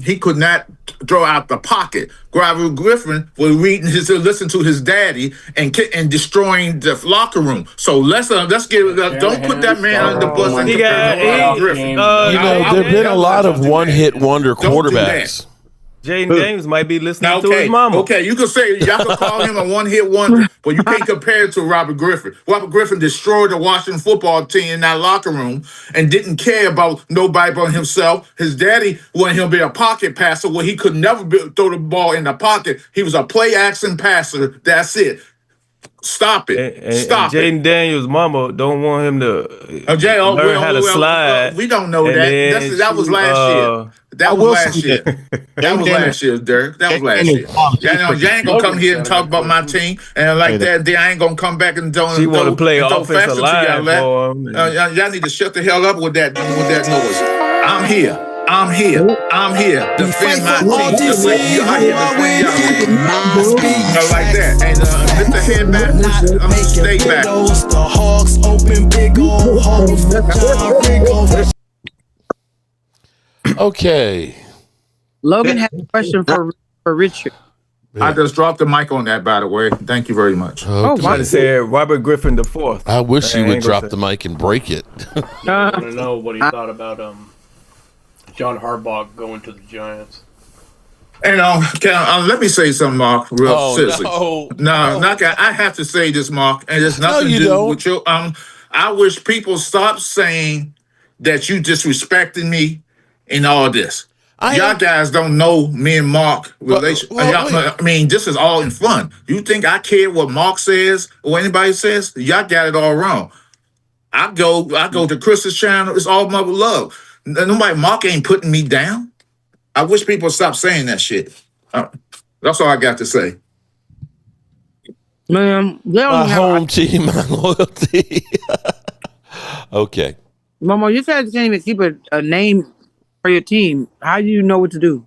He could not throw out the pocket. Robert Griffin was listen to his daddy and destroying the locker room. So let's get. Don't put that man under the bus. Robert Griffin. There've been a lot of one-hit wonder quarterbacks. Jaden Daniels might be listening to his mama. Okay, you can say y'all can call him a one-hit wonder, but you can't compare it to Robert Griffin. Robert Griffin destroyed the Washington football team in that locker room and didn't care about nobody but himself. His daddy wanted him to be a pocket passer where he could never throw the ball in the pocket. He was a play-action passer. That's it. Stop it. Stop it. Jaden Daniels' mama don't want him to learn how to slide. We don't know that. That was last year. That was last year. That was last year, Dirk. That was last year. You ain't gonna come here and talk about my team and like that. Then I ain't gonna come back and don't. She want to play offensive line for him. Y'all need to shut the hell up with that noise. I'm here. Defend my team. Just like you out here defend y'all. Like that. And lift the head back. I'm gonna stay back. The Hawks open big old holes. Okay. Logan has a question for Richard. Yeah. I just dropped the mic on that, by the way. Thank you very much. Somebody said Robert Griffin IV. I wish you would drop the mic and break it. I want to know what he thought about John Harbaugh going to the Giants. And let me say something, Mark, real seriously. I have to say this, Mark, and it's nothing to do with you. I wish people stop saying that you disrespecting me in all this. Y'all guys don't know me and Mark relation. I mean, this is all in fun. You think I care what Mark says or anybody says? Y'all got it all wrong. I go to Chris's channel. It's all mother love. Mark ain't putting me down. I wish people would stop saying that shit. That's all I got to say. Man, my home team, my loyalty. Okay. Mama, you said you can't even keep a name for your team. How do you know what to do?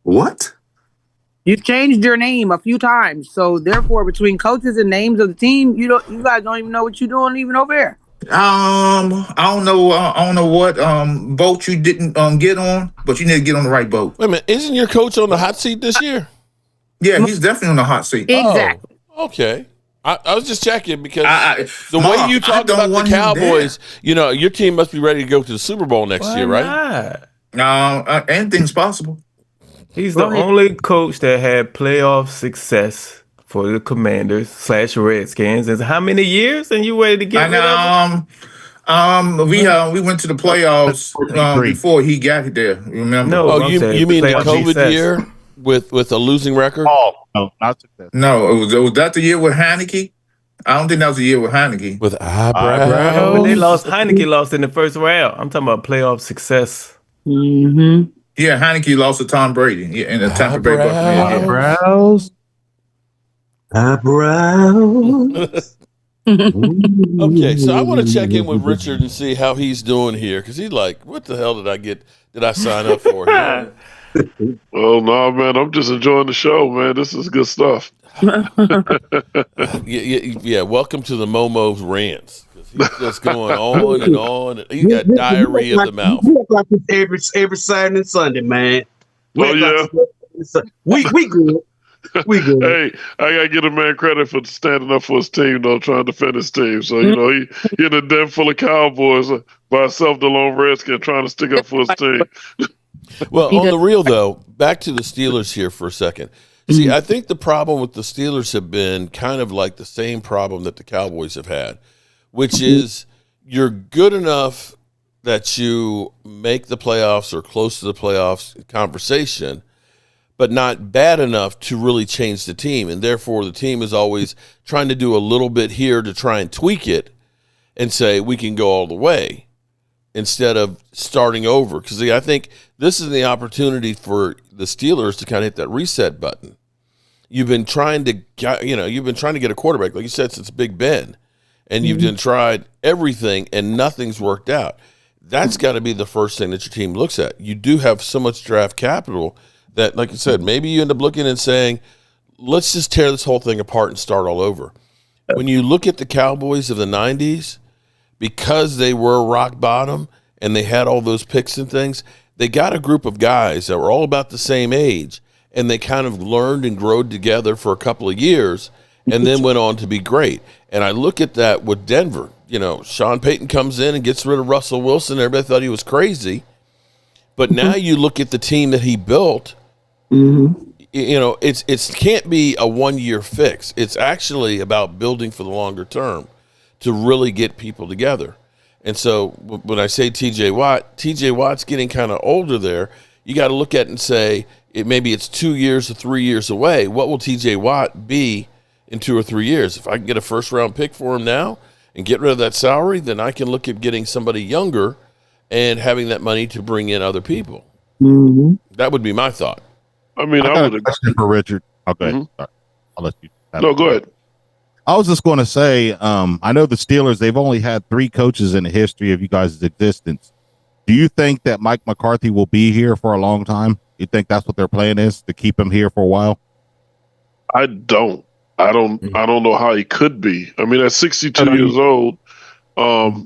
What? You've changed your name a few times, so therefore, between coaches and names of the team, you guys don't even know what you're doing even over there. I don't know what boat you didn't get on, but you need to get on the right boat. Wait a minute, isn't your coach on the hot seat this year? Yeah, he's definitely on the hot seat. Exactly. Oh, okay. I was just checking because way you talk about the Cowboys, your team must be ready to go to the Super Bowl next year, right? No, anything's possible. He's the only coach that had playoff success for the Commanders/Redskins. And how many years? And you ready to get rid of him? We went to the playoffs before he got there. Remember? No, you mean the COVID year with a losing record? Oh, no, not success. No, was that the year with Heineke? I don't think that was the year with Heineke. With eyebrows. When they lost, Heineke lost in the first round. I'm talking about playoff success. Mm-hmm. Yeah, Heineke lost to Tom Brady in the Tampa Bay Buccaneers. Eyebrows. Okay, so I want to check in with Richard and see how he's doing here because he's like, "What the hell did I sign up for?" Oh no, man! I'm just enjoying the show, man. This is good stuff. Yeah, welcome to the Momo's rants. He's just going on and on. He's got diarrhea of the mouth. We act like this every Saturday and Sunday, man. We good. We good. Hey, I gotta give a man credit for standing up for his team, though, trying to defend his team. So he in a den full of Cowboys by himself, the lone Redskin, trying to stick up for his team. Well, on the real though, back to the Steelers here for a second. See, I think the problem with the Steelers have been kind of like the same problem that the Cowboys have had, which is you're good enough that you make the playoffs or close to the playoffs conversation, but not bad enough to really change the team. And therefore, the team is always trying to do a little bit here to try and tweak it and say we can go all the way instead of starting over. Because I think this is the opportunity for the Steelers to kind of hit that reset button. You've been trying to get a quarterback, like you said, since Big Ben, and you've been tried everything and nothing's worked out. That's got to be the first thing that your team looks at. You do have so much draft capital that, like you said, maybe you end up looking and saying, let's just tear this whole thing apart and start all over. When you look at the Cowboys of the 90s, because they were rock bottom and they had all those picks and things, they got a group of guys that were all about the same age, and they kind of learned and growed together for a couple of years and then went on to be great. And I look at that with Denver. Sean Payton comes in and gets rid of Russell Wilson. Everybody thought he was crazy. But now you look at the team that he built, it can't be a one-year fix. It's actually about building for the longer term to really get people together. And so when I say TJ Watt's getting kind of older there. You got to look at it and say, maybe it's 2 years or 3 years away. What will TJ Watt be in 2 or 3 years? If I can get a first-round pick for him now and get rid of that salary, then I can look at getting somebody younger and having that money to bring in other people. That would be my thought. I got a question for Richard. Okay, Sorry. I'll let you. No, go ahead. I was just going to say, I know the Steelers, they've only had 3 coaches in the history of you guys' existence. Do you think that Mike McCarthy will be here for a long time? You think that's what their plan is, to keep him here for a while? I don't know how he could be. I mean, at 62 years old, I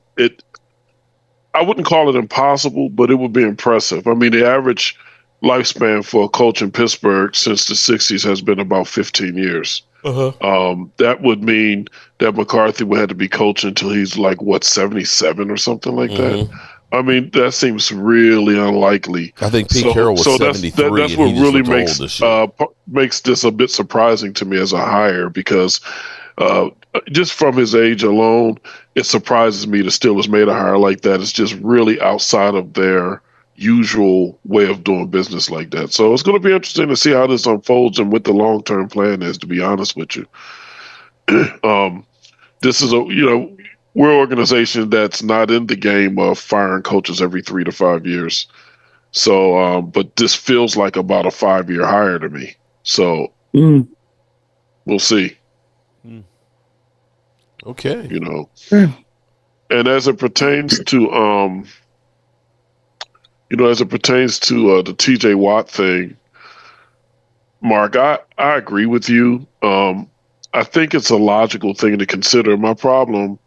wouldn't call it impossible, but it would be impressive. I mean, the average lifespan for a coach in Pittsburgh since the 60s has been about 15 years. That would mean that McCarthy would have to be coaching until he's 77 or something like that. I mean, that seems really unlikely. I think Pete Carroll was 73. That's what really makes this a bit surprising to me as a hire, because just from his age alone, it surprises me the Steelers made a hire like that. It's just really outside of their usual way of doing business like that. So it's going to be interesting to see how this unfolds and what the long-term plan is, to be honest with you. This is we're an organization that's not in the game of firing coaches every 3 to 5 years. So, but this feels like about a 5-year hire to me. So we'll see. Okay. And as it pertains to, the TJ Watt thing, Mark, I agree with you. I think it's a logical thing to consider. My problem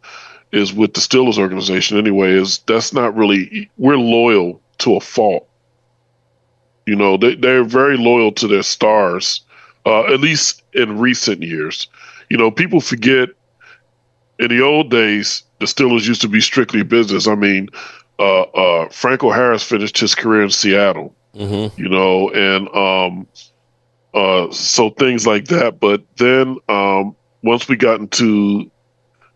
is with the Steelers organization anyway, is that's not really, we're loyal to a fault. They're very loyal to their stars, at least in recent years. People forget in the old days, the Steelers used to be strictly business. I mean, Franco Harris finished his career in Seattle, so things like that. But then once we got into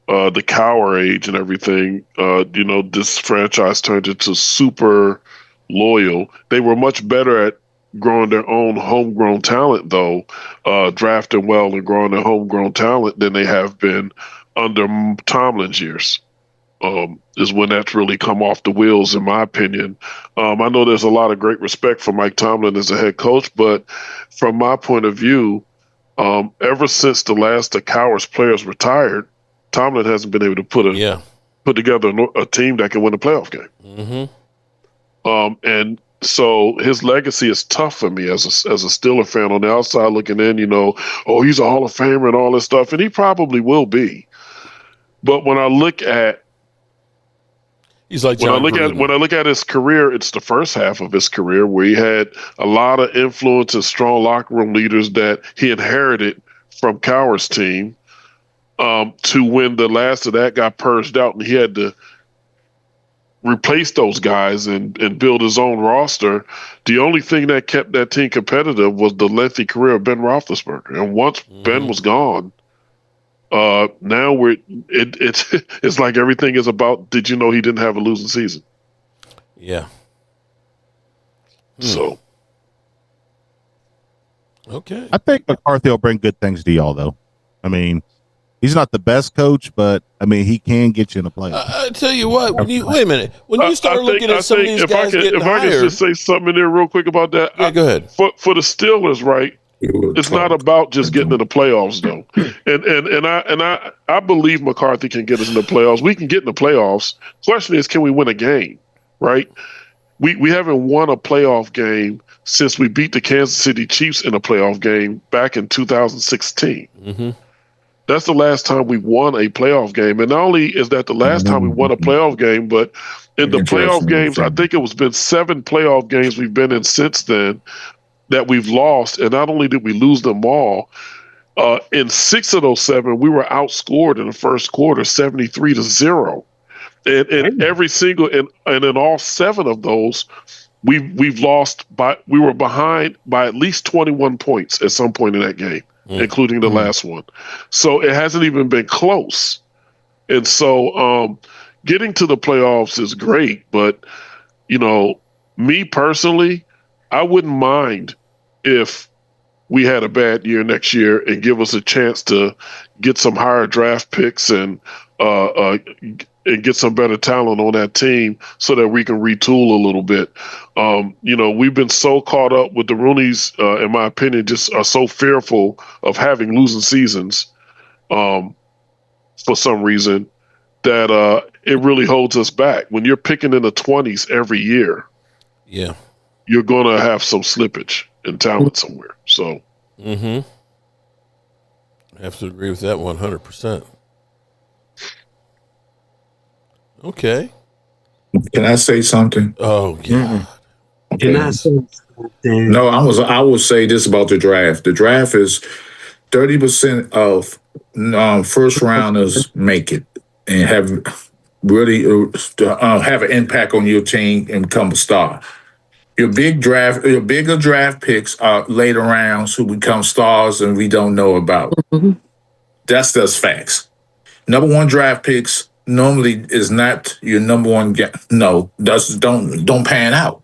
the Cower age and everything, this franchise turned into super loyal. They were much better at growing their own homegrown talent, though, drafting well and growing their homegrown talent than they have been under Tomlin's years. Is when that's really come off the wheels, in my opinion. I know there's a lot of great respect for Mike Tomlin as a head coach, but from my point of view, ever since the Cowers players retired, Tomlin hasn't been able to put together a team that can win a playoff game. And So his legacy is tough for me as a Steeler fan on the outside looking in, oh, he's a Hall of Famer and all this stuff, and he probably will be. But when I look at he's like when I look at his career, it's the first half of his career where he had a lot of influence and strong locker room leaders that he inherited from Cowher's team. To when the last of that got purged out and he had to replace those guys and build his own roster, the only thing that kept that team competitive was the lengthy career of Ben Roethlisberger. And once Ben was gone, now it's like everything is about, did you know he didn't have a losing season? Yeah. So. Okay. I think McCarthy will bring good things to y'all, though. I mean, he's not the best coach, but I mean, he can get you in the playoffs. I tell you what, wait a minute. When you start looking at some of these guys getting hired, if I could just say something in there real quick about that. Yeah, go ahead. For the Steelers, right? It's not about just getting in the playoffs, though. And I believe McCarthy can get us in the playoffs. We can get in the playoffs. Question is, can we win a game? Right? We haven't won a playoff game since we beat the Kansas City Chiefs in a playoff game back in 2016. Mm-hmm. That's the last time we won a playoff game. And not only is that the last time we won a playoff game, but in the playoff games, I think it was been 7 playoff games we've been in since then that we've lost. And not only did we lose them all, in 6 of those 7, we were outscored in the first quarter 73-0. And every single and in all 7 of those, we were behind by at least 21 points at some point in that game, including the last one. So it hasn't even been close. And so getting to the playoffs is great, but me personally, I wouldn't mind if we had a bad year next year and give us a chance to get some higher draft picks and get some better talent on that team so that we can retool a little bit. We've been so caught up with the Rooneys, in my opinion, just are so fearful of having losing seasons for some reason that it really holds us back. When you're picking in the 20s every year, yeah, you're going to have some slippage in talent somewhere. So, I have to agree with that 100%. Okay. Can I say something? Oh, yeah. Can I say something? No, I will say this about the draft. The draft is 30% of first rounders make it and have really have an impact on your team and become a star. Your bigger draft picks are later rounds who become stars and we don't know about. That's just facts. Number 1 draft picks normally is not your number 1. No, don't pan out.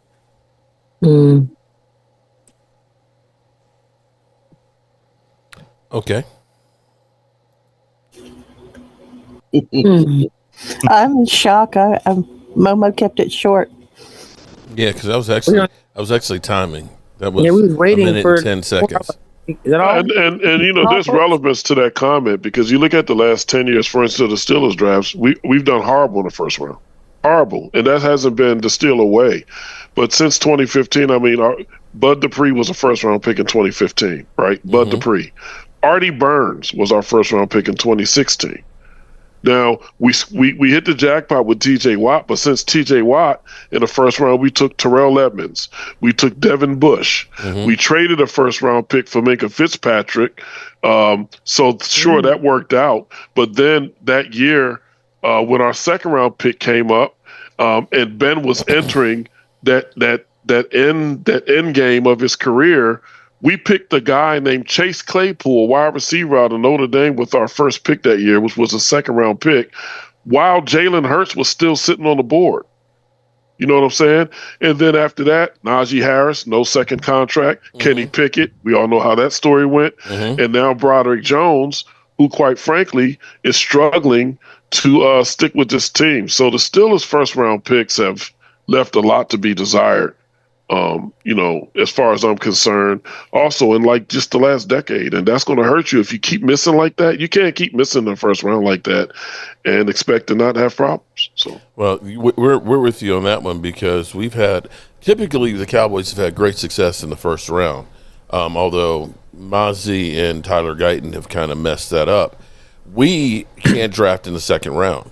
Okay. I'm in shock. Momo kept it short. Yeah, because I was actually timing. That was, we was waiting a minute for and 10 seconds. Is that all? And there's relevance to that comment because you look at the last 10 years, for instance, the Steelers drafts, we've done horrible in the first round. Horrible. And that hasn't been the Steeler way. But since 2015, Bud Dupree was a first-round pick in 2015, right? Bud Dupree. Artie Burns was our first-round pick in 2016. Now, we hit the jackpot with T.J. Watt, but since T.J. Watt in the first round, we took Terrell Edmonds. We took Devin Bush. We traded a first-round pick for Minka Fitzpatrick. So, sure, that worked out. But then that year, when our second-round pick came up and Ben was entering that end game of his career, we picked a guy named Chase Claypool, wide receiver out of Notre Dame, with our first pick that year, which was a second-round pick, while Jalen Hurts was still sitting on the board. You know what I'm saying? And then after that, Najee Harris, no second contract. Kenny Pickett, we all know how that story went. And now Broderick Jones, who, quite frankly, is struggling to stick with this team. So the Steelers' first-round picks have left a lot to be desired. As far as I'm concerned, also in like just the last decade. And that's going to hurt you if you keep missing like that. You can't keep missing the first round like that and expect to not have problems. So, well, we're with you on that one because typically the Cowboys have had great success in the first round. Although Mozzie and Tyler Guyton have kind of messed that up. We can't draft in the second round.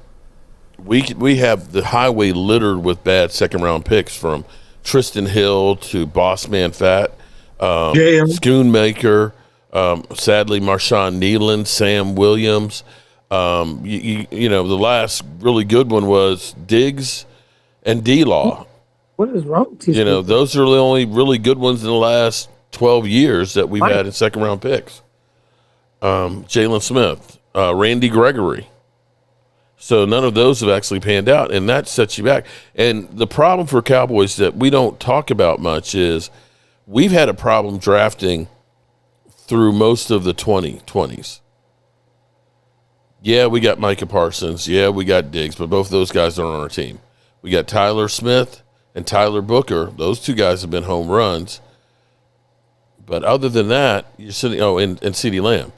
We have the highway littered with bad second round picks from Tristan Hill to Boss Man Fat, Schoonmaker, sadly Marshawn Nealon, Sam Williams. The last really good one was Diggs and D-Law. What is wrong with these people? Those are the only really good ones in the last 12 years that we've had in second round picks. Jalen Smith, Randy Gregory. So none of those have actually panned out, and that sets you back. And the problem for Cowboys that we don't talk about much is we've had a problem drafting through most of the 2020s. Yeah, we got Micah Parsons. Yeah, we got Diggs, but both of those guys aren't on our team. We got Tyler Smith and Tyler Booker. Those two guys have been home runs. But other than that, you're sitting – and CeeDee Lamb.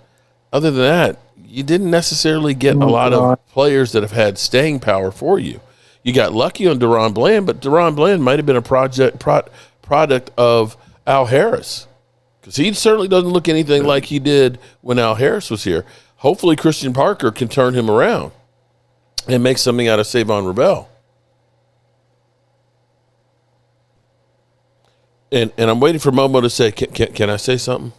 Other than that, you didn't necessarily get a lot of players that have had staying power for you. You got lucky on DaRon Bland, but DaRon Bland might have been a product of Al Harris because he certainly doesn't look anything like he did when Al Harris was here. Hopefully Christian Parker can turn him around and make something out of Savon Rebel. And I'm waiting for Momo to say, can I say something?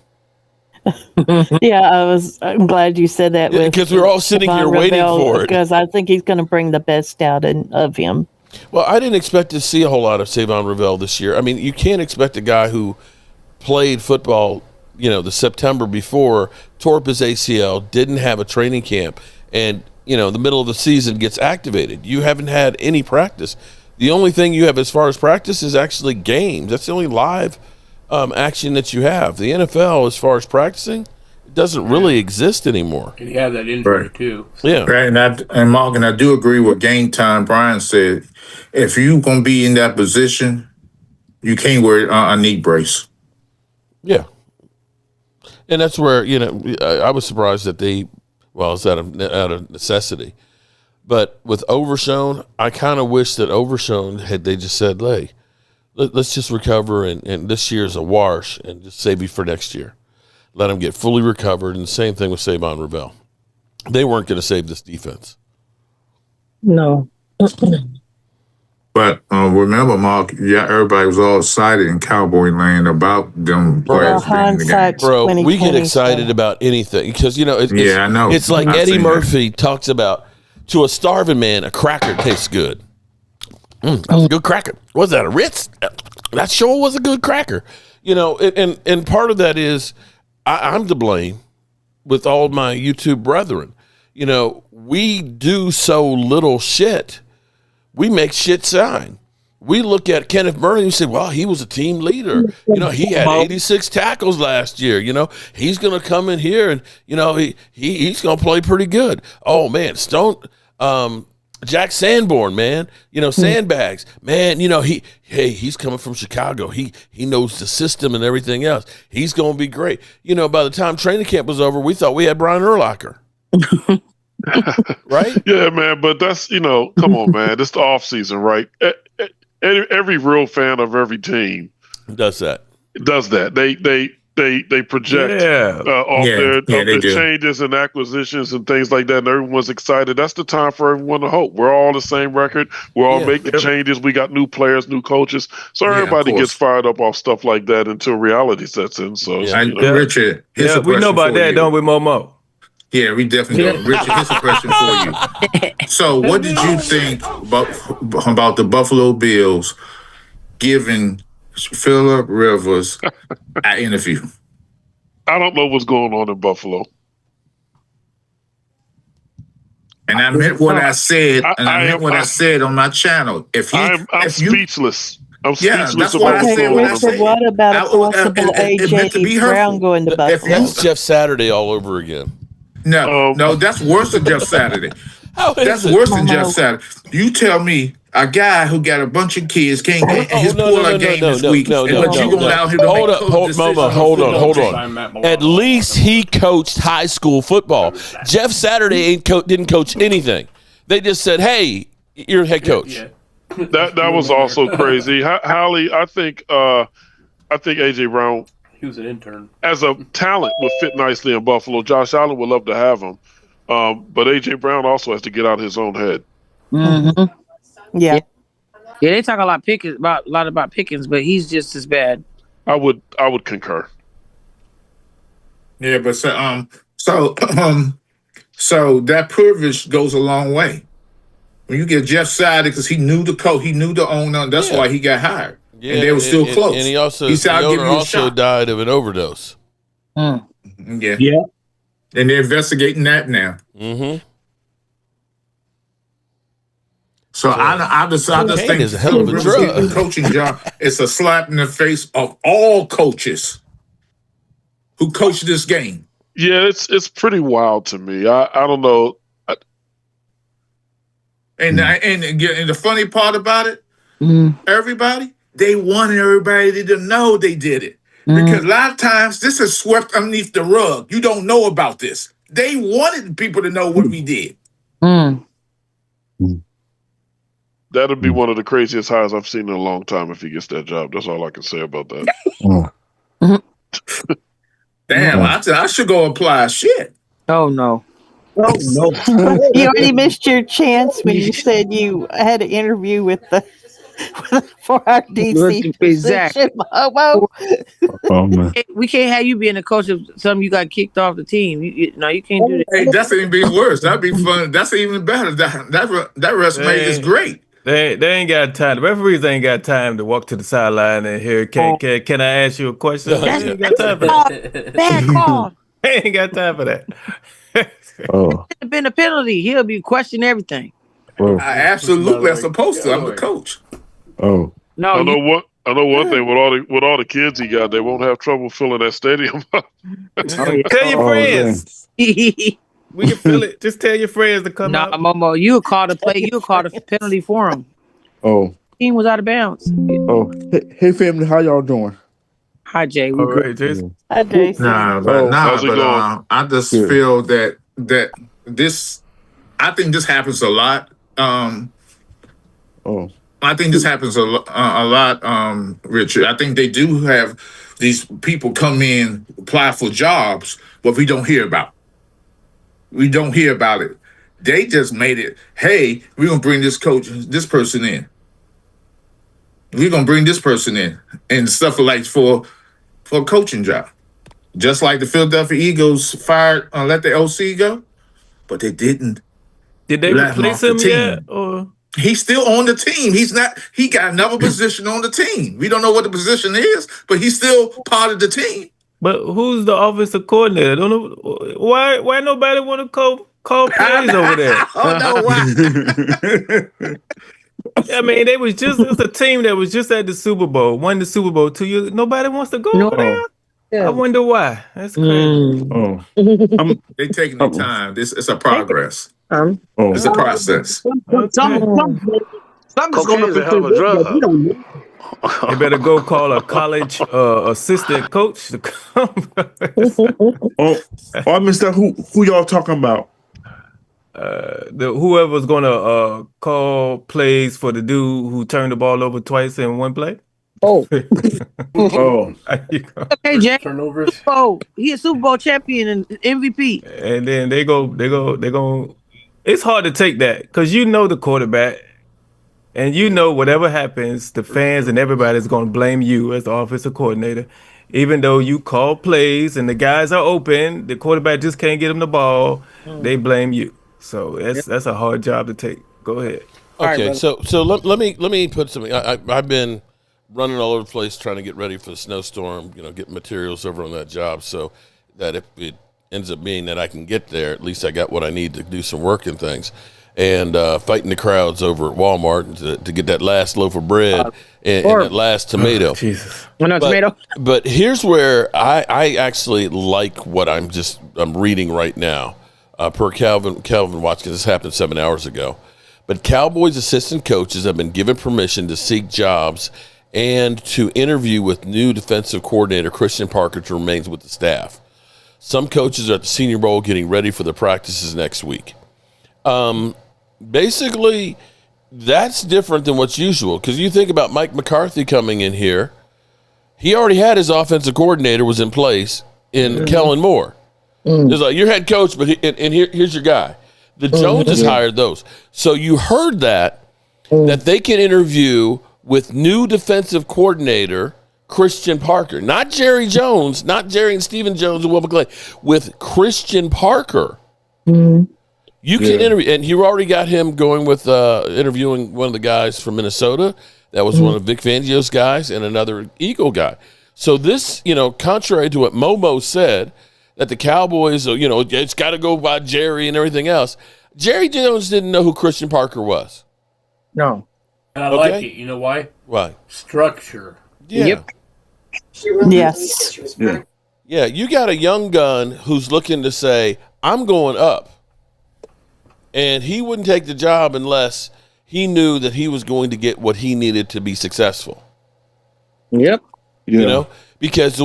Yeah, I'm glad you said that. Because we're all sitting here waiting for it. Because I think he's going to bring the best out of him. Well, I didn't expect to see a whole lot of Savon Rebel this year. I mean, you can't expect a guy who played football, the September before, tore up his ACL, didn't have a training camp, and, the middle of the season gets activated. You haven't had any practice. The only thing you have as far as practice is actually games. That's the only live action that you have. The NFL, as far as practicing, it doesn't really exist anymore. And he had that injury too. Yeah. Right, and Mark, and I do agree with Game Time. Brian said, if you're going to be in that position, you can't wear a knee brace. Yeah. And that's where, I was surprised that it's out of necessity. But with Overshown, I kind of wish that Overshown they just said, hey, let's just recover, and this year's a wash, and just save you for next year. Let him get fully recovered, and the same thing with Savon Rebel. They weren't going to save this defense. No. But remember, Mark, everybody was all excited in Cowboy land about them players being in the game. Bro, we get excited about anything because, I know. It's like Eddie Murphy talks about, to a starving man, a cracker tastes good. That was a good cracker. Was that a Ritz? That sure was a good cracker. And part of that is I'm to blame with all my YouTube brethren. We do so little shit. We make shit shine. We look at Kenneth Murray and we say, well, he was a team leader. He had 86 tackles last year. He's going to come in here and, he's going to play pretty good. Oh, man, Jack Sanborn, man, Sandbags, man, he's coming from Chicago. He knows the system and everything else. He's going to be great. By the time training camp was over, we thought we had Brian Urlacher. Right? Yeah, man, but that's, come on, man. It's the off season, right? Every real fan of every team does that. They project off their changes and acquisitions and things like that, and everyone's excited. That's the time for everyone to hope. We're all the same record. We're all making changes. We got new players, new coaches. So everybody gets fired up off stuff like that until reality sets in. So, Richard, we know about that, don't we, Momo? Yeah, we definitely do. Richard, here's a question for you. So what did you think about the Buffalo Bills giving Phillip Rivers an interview? I don't know what's going on in Buffalo. And I meant what I said, I said on my channel. I'm speechless. I'm speechless that's what I said. What about a possible A.J. Brown going to Buffalo? That's Jeff Saturday all over again. No, that's worse than Jeff Saturday. That's worse than Jeff Saturday. You tell me a guy who got a bunch of kids can't get his pull-out game this week, but you going out here to hold make up, Momo, hold on. At least he coached high school football. Jeff Saturday didn't coach anything. They just said, "Hey, you're head coach." Yeah. That was also crazy. Hallie, I think AJ Brown, He was an intern. as a talent, would fit nicely in Buffalo. Josh Allen would love to have him, but AJ Brown also has to get out of his own head. Mm-hmm. Yeah. Yeah, they talk a lot about Pickens, but he's just as bad. I would concur. Yeah, but so that privilege goes a long way. When you get Jeff Saturday, because he knew the coach, he knew the owner, that's why he got hired. Yeah, and they were still close. And the said, "I'll give owner you a also shot." died of an overdose. Yeah. And they're investigating that now. Mm-hmm. So I just think is a hell of a drug. Coaching job. It's a slap in the face of all coaches who coach this game. Yeah, it's pretty wild to me. I don't know. And the funny part about it, everybody, they wanted everybody to know they did it. Because a lot of times this is swept underneath the rug. You don't know about this. They wanted people to know what we did. That'll be one of the craziest hires I've seen in a long time if he gets that job. That's all I can say about that. Damn, I should go apply. Shit. Oh no. Oh no. You already missed your chance when you said you had an interview with for our DC Exactly. position, Momo. We can't have you being a coach of something you got kicked off the team. You can't do that. Hey, that's even be worse. That'd be fun. That's even better. That resume is great. They ain't got time. The referees ain't got time to walk to the sideline and hear, can I ask you a question? They ain't got time for that. Bad call. They ain't got time for that. It's been a penalty. He'll be questioning everything. I absolutely am supposed to. I'm the coach. No, I know one thing with all the kids he got, they won't have trouble filling that stadium up. Tell your friends. We can fill it. Just tell your friends to come out. Momo, you called a play. You called a penalty for him. Team was out of bounds. Hey family, how y'all doing? Hi Jay. All right, Jason. Hi, Jason. I just feel that this. I think this happens a lot. I think this happens a lot, Richard. I think they do have these people come in, apply for jobs, but we don't hear about. We don't hear about it. They just made it, hey, we're going to bring this person in. We're going to bring this person in. And stuff like for a coaching job. Just like the Philadelphia Eagles fired, let the OC go, but they didn't. Did they replace him yet? Or? He's still on the team. He got another position on the team. We don't know what the position is, but he's still part of the team. But who's the offensive coordinator? I don't know why nobody want to call plays over there. I don't know why. I mean, it was a team that was just at the Super Bowl, won the Super Bowl 2 years. Nobody wants to go over there. Yeah. I wonder why. That's crazy. They taking their time. It's a progress. It's a process. Something's going to a hell of a drug. You better go call a college assistant coach to come. I missed that. Who y'all talking about? Whoever's gonna call plays for the dude who turned the ball over twice in one play. Okay, Jay. Turnovers. He a Super Bowl champion and MVP. And then they go. It's hard to take that because you know the quarterback. And you know, whatever happens, the fans and everybody's going to blame you as the offensive coordinator. Even though you call plays and the guys are open, the quarterback just can't get them the ball, they blame you. So that's a hard job to take. Go ahead. Okay, right, so let me put something. I've been running all over the place trying to get ready for the snowstorm, get materials over on that job so that if it ends up being that I can get there, at least I got what I need to do some work and things. And fighting the crowds over at Walmart to get that last loaf of bread and that last tomato. Jesus. Tomato. But here's where I actually like what I'm reading right now. Per Calvin Watkins, this happened 7 hours ago. but Cowboys assistant coaches have been given permission to seek jobs and to interview with new defensive coordinator Christian Parker to remain with the staff. Some coaches are at the Senior Bowl getting ready for the practices next week. Basically, that's different than what's usual, because you think about Mike McCarthy coming in here. He already had his offensive coordinator was in place in Kellen Moore. It's like, your head coach, but here's your guy. The Joneses hired those. So you heard that they can interview with new defensive coordinator Christian Parker. Not Jerry Jones, not Jerry and Stephen Jones and Will McClay. With Christian Parker. You can interview, and you already got him going with interviewing one of the guys from Minnesota. That was one of Vic Fangio's guys and another Eagle guy. So this, contrary to what Momo said, that the Cowboys, it's got to go by Jerry and everything else. Jerry Jones didn't know who Christian Parker was. No. And I like it. You know why? Why? Structure. Yeah. Yep. Yes. Yeah, you got a young gun who's looking to say, I'm going up. And he wouldn't take the job unless he knew that he was going to get what he needed to be successful. Yep. Because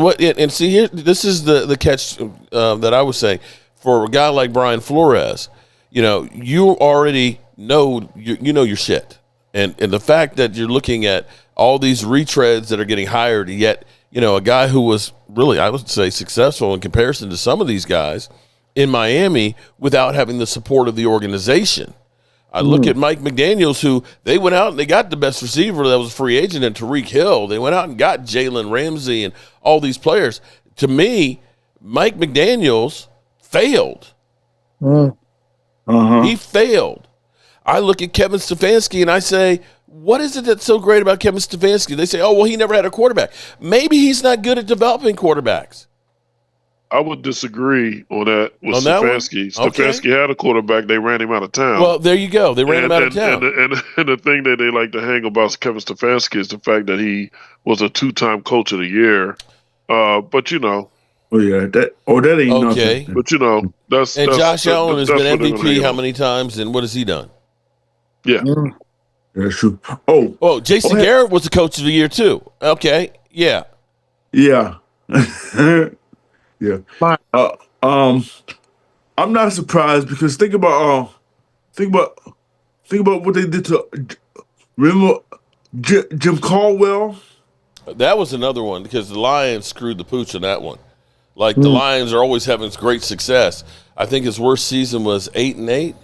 see here, this is the catch that I was saying for a guy like Brian Flores. You already know you know your shit, and the fact that you're looking at all these retreads that are getting hired, yet a guy who was really, I would say, successful in comparison to some of these guys in Miami without having the support of the organization. I look at Mike McDaniels, who they went out and they got the best receiver that was a free agent in Tyreek Hill. They went out and got Jalen Ramsey and all these players. To me, Mike McDaniels failed. He failed. I look at Kevin Stefanski and I say, what is it that's so great about Kevin Stefanski? They say, oh, well, he never had a quarterback. Maybe he's not good at developing quarterbacks. I would disagree on that with Stefanski. Stefanski had a quarterback. They ran him out of town. Well, there you go. They ran him out of town. And the thing that they like to hang about Kevin Stefanski is the fact that he was a 2-time coach of the year. But Oh yeah, that ain't okay. nothing. But that's Josh Allen has been what MVP how many times, and what has he done? Yeah. That's true. Oh, Jason Garrett was the coach of the year too. Okay, yeah. Yeah. I'm not surprised because think about what they did to remember Jim Caldwell. That was another one because the Lions screwed the pooch on that one. Like the Lions are always having great success. I think his worst season was 8-8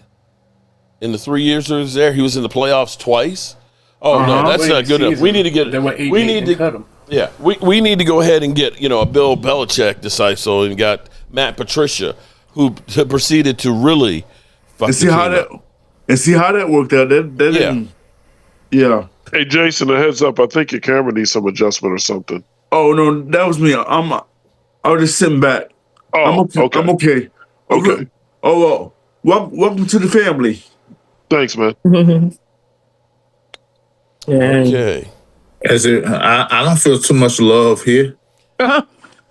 in the 3 years he was there. He was in the playoffs twice. Oh no, that's not good enough. We need to get. We need to cut him. Yeah, we need to go ahead and get a Bill Belichick disciple and got Matt Patricia, who proceeded to really fuck see how that worked out. That didn't. Yeah. Hey Jason, a heads up. I think your camera needs some adjustment or something. Oh no, that was me. I was just sitting back. Oh, I'm okay. Okay. Oh, welcome to the family. Thanks, man. Okay. I don't feel too much love here. Why?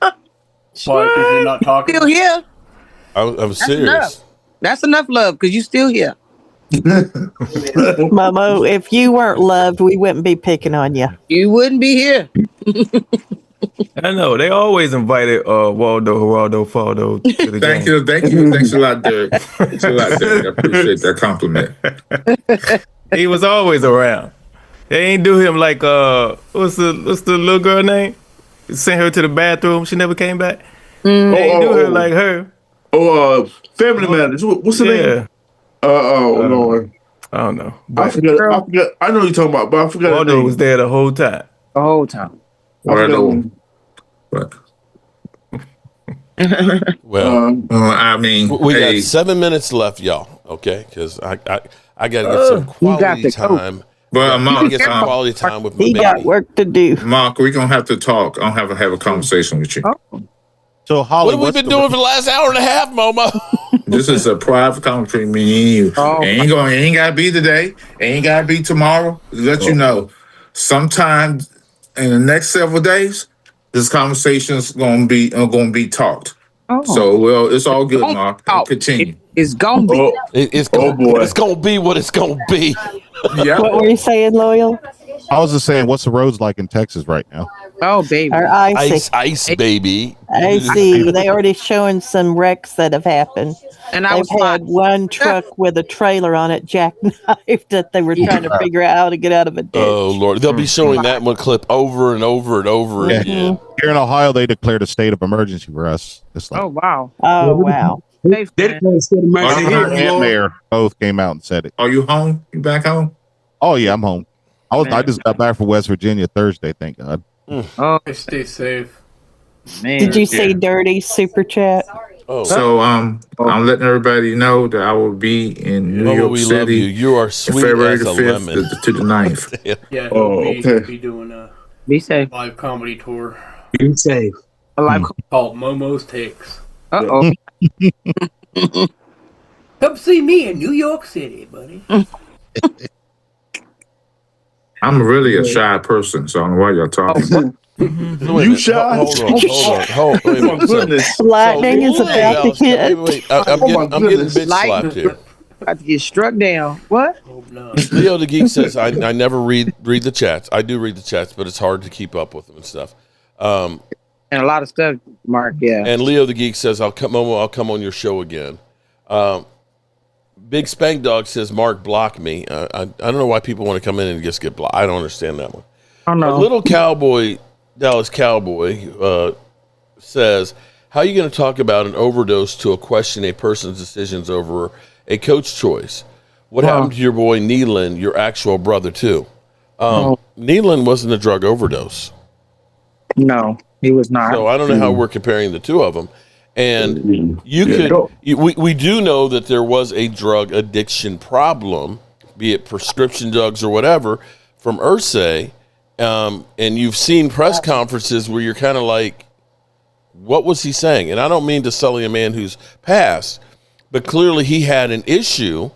Because you're not talking. Still here. I'm serious. That's enough love because you still here. Momo, if you weren't loved, we wouldn't be picking on you. You wouldn't be here. I know. They always invited Waldo, Geraldo, Faldo to the Thank game. you. Thanks a lot, Derek. Thanks a lot, Derek. I appreciate that compliment. He was always around. They ain't do him like what's the little girl name? Sent her to the bathroom. She never came back. They ain't do her like her. Family Matters. What's the name? Lord. I don't know. I forgot. I know you're talking about, but I forgot. Waldo was there the whole time. The whole time. Well, I mean, we got 7 minutes left, y'all. Okay, because I got to get some quality time. Well, Mark, get some quality time with my He baby. got work to do. Mark, we're gonna have to talk. I'll have a conversation with you. So, Holly, What have we been doing for the last hour and a half, Momo? This is a private conversation between me and you. Ain't gotta be today. Ain't gotta be tomorrow. Let you know. Sometime in the next several days, this conversation is gonna be talked. So, well, it's all good, Mark. Continue. It's gonna be. Oh, It's oh boy. gonna be what it's gonna be. Yeah. What were you saying, Loyal? I was just saying, what's the roads like in Texas right now? Oh, baby. Or icy? Ice, baby. Icy. They already showing some wrecks that have happened. And I They've was had fine. one truck with a trailer on it jackknifed that they were trying to figure out how to get out of a ditch. Oh Lord, they'll be showing that one clip over and over and over Yeah. again. Here in Ohio, they declared a state of emergency for us. It's like Oh, wow. Oh wow. Safe, man. and mayor both came out and said it. Are you home? You back home? Oh yeah, I'm home. I just got back from West Virginia Thursday. Thank God. Oh, Stay safe. man. Did you see Dirty super chat? Oh, So I'm letting everybody know that I will be in New Bubba, York we City. love you. You are sweet February as the a 5th lemon. to the 9th. Yeah, Oh, he'll okay. be doing a Be safe. live comedy tour Be safe. A live. called Momo's Takes. Uh-oh. Come see me in New York City, buddy. I'm really a shy person, so I don't know why y'all talking. So wait a You minute. shy? Hold on. Wait a Oh my minute. So- goodness. Lightning is about to Dallas, hit. wait. I'm Oh, my getting goodness. bitch slapped here. About to get struck down. What? Oh, no. Leo the Geek says I never read the chats. I do read the chats, but it's hard to keep up with them and stuff. And a lot of stuff, Mark. Yeah. And Leo the Geek says I'll come on your show again. Big Spank Dog says Mark blocked me. I don't know why people want to come in and just get blocked. I don't understand that one. I don't A know. little cowboy, Dallas Cowboy, says, how are you going to talk about an overdose to question a person's decisions over a coach choice? What happened to your boy Nealon, your actual brother, too? Nealon wasn't a drug overdose. No, he was not. So I don't know how we're comparing the two of them. And we do know that there was a drug addiction problem, be it prescription drugs or whatever, from Irsay. And you've seen press conferences where you're kind of like, what was he saying? And I don't mean to sully a man who's passed, but clearly he had an issue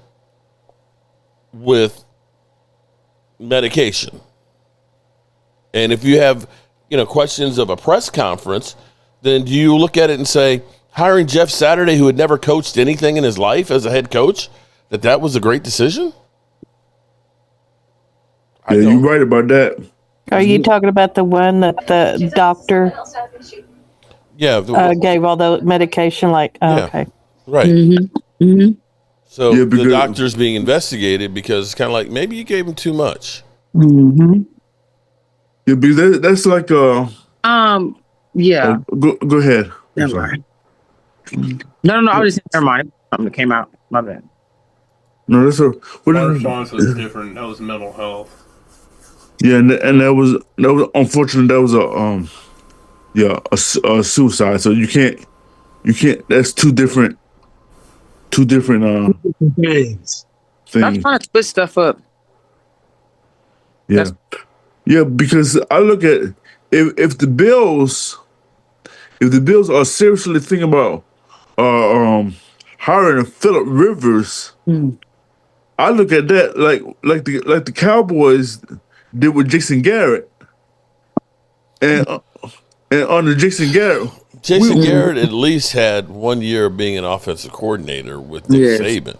with medication. And if you have, questions of a press conference, then do you look at it and say, hiring Jeff Saturday, who had never coached anything in his life as a head coach, that was a great decision? Yeah, you're right about that. Are you talking about the one that the doctor gave all the medication? Okay. Right. Mm-hmm. Mm-hmm. So Yeah, the doctor's being investigated because it's kind of like maybe you gave him too much. Mm-hmm. Yeah, because that's like Yeah. Go ahead. Never mind. No. I was just never mind. Something that came out. My bad. No, that's Marshawn's was different. That was mental health. Yeah, and that was unfortunate. That was a suicide. So you can't. That's two different things. Stop trying to twist stuff up. Yeah, yeah. Because I look at if the Bills are seriously thinking about hiring Phillip Rivers, I look at that like the Cowboys did with Jason Garrett, and under Jason Garrett, Garrett at least had 1 year of being an offensive coordinator with Nick Saban.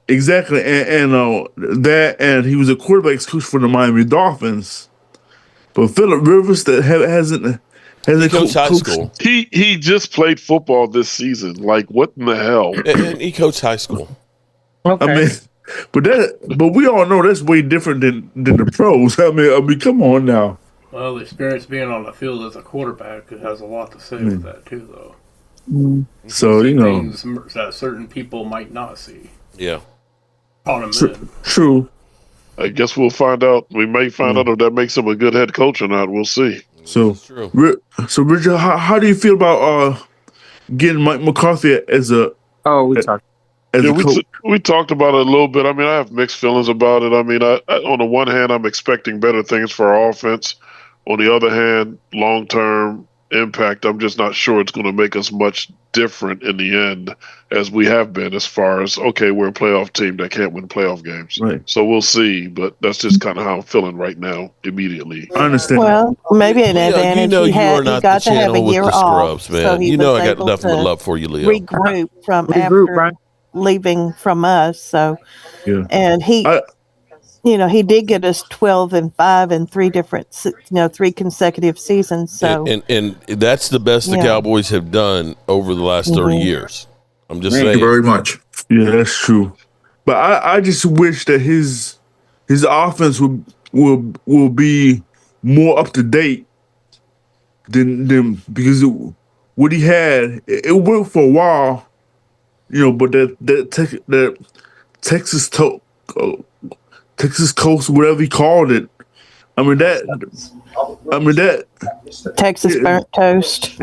Exactly, and he was a quarterback's coach for the Miami Dolphins. But Phillip Rivers that hasn't coached high school. He just played football this season. Like, what in the hell? And he coached high school. Okay. I mean, but we all know that's way different than the pros. I mean, come on now. Well, the experience being on the field as a quarterback has a lot to say with that too, though. So things that certain people might not see. Yeah. True. I guess we'll find out. We may find out if that makes him a good head coach or not. We'll see. So Richard, how do you feel about getting Mike McCarthy as a? We talked. We talked about it a little bit. I mean, I have mixed feelings about it. I mean, I on the one hand, I'm expecting better things for our offense. On the other hand, long-term impact, I'm just not sure it's going to make us much different in the end as we have been as far as, okay, we're a playoff team that can't win playoff games. Right. So we'll see, but that's just kind of how I'm feeling right now immediately. I understand. Well, maybe an advantage. You he got to have a year off. Scrubs, man. So he I was got able nothing but to love for you, Leo. regroup from after leaving from us. So, Yeah. and he did get us 12-5 in three consecutive seasons. So, and that's the best the Cowboys have done over the last 30 years. I'm just saying. Thank you very much. Yeah, that's true. But I just wish that his offense will be more up to date than because what he had, it worked for a while, but that Texas Coast, whatever he called it. I mean that Texas burnt toast.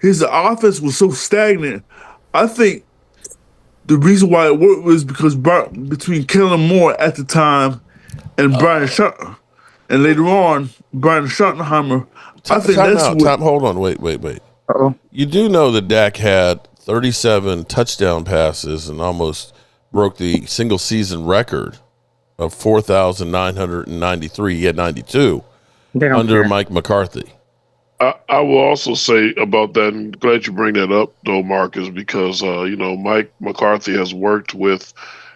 his offense was so stagnant. I think the reason why it worked was because between Kellen Moore at the time and Brian and later on Brian Schottenheimer, I think that's what. Hold on, wait. Uh-oh. You do know that Dak had 37 touchdown passes and almost broke the single season record of 4,993. He had 92 under Mike McCarthy. I will also say about that, and glad you bring that up, though, Marcus, because, Mike McCarthy has worked with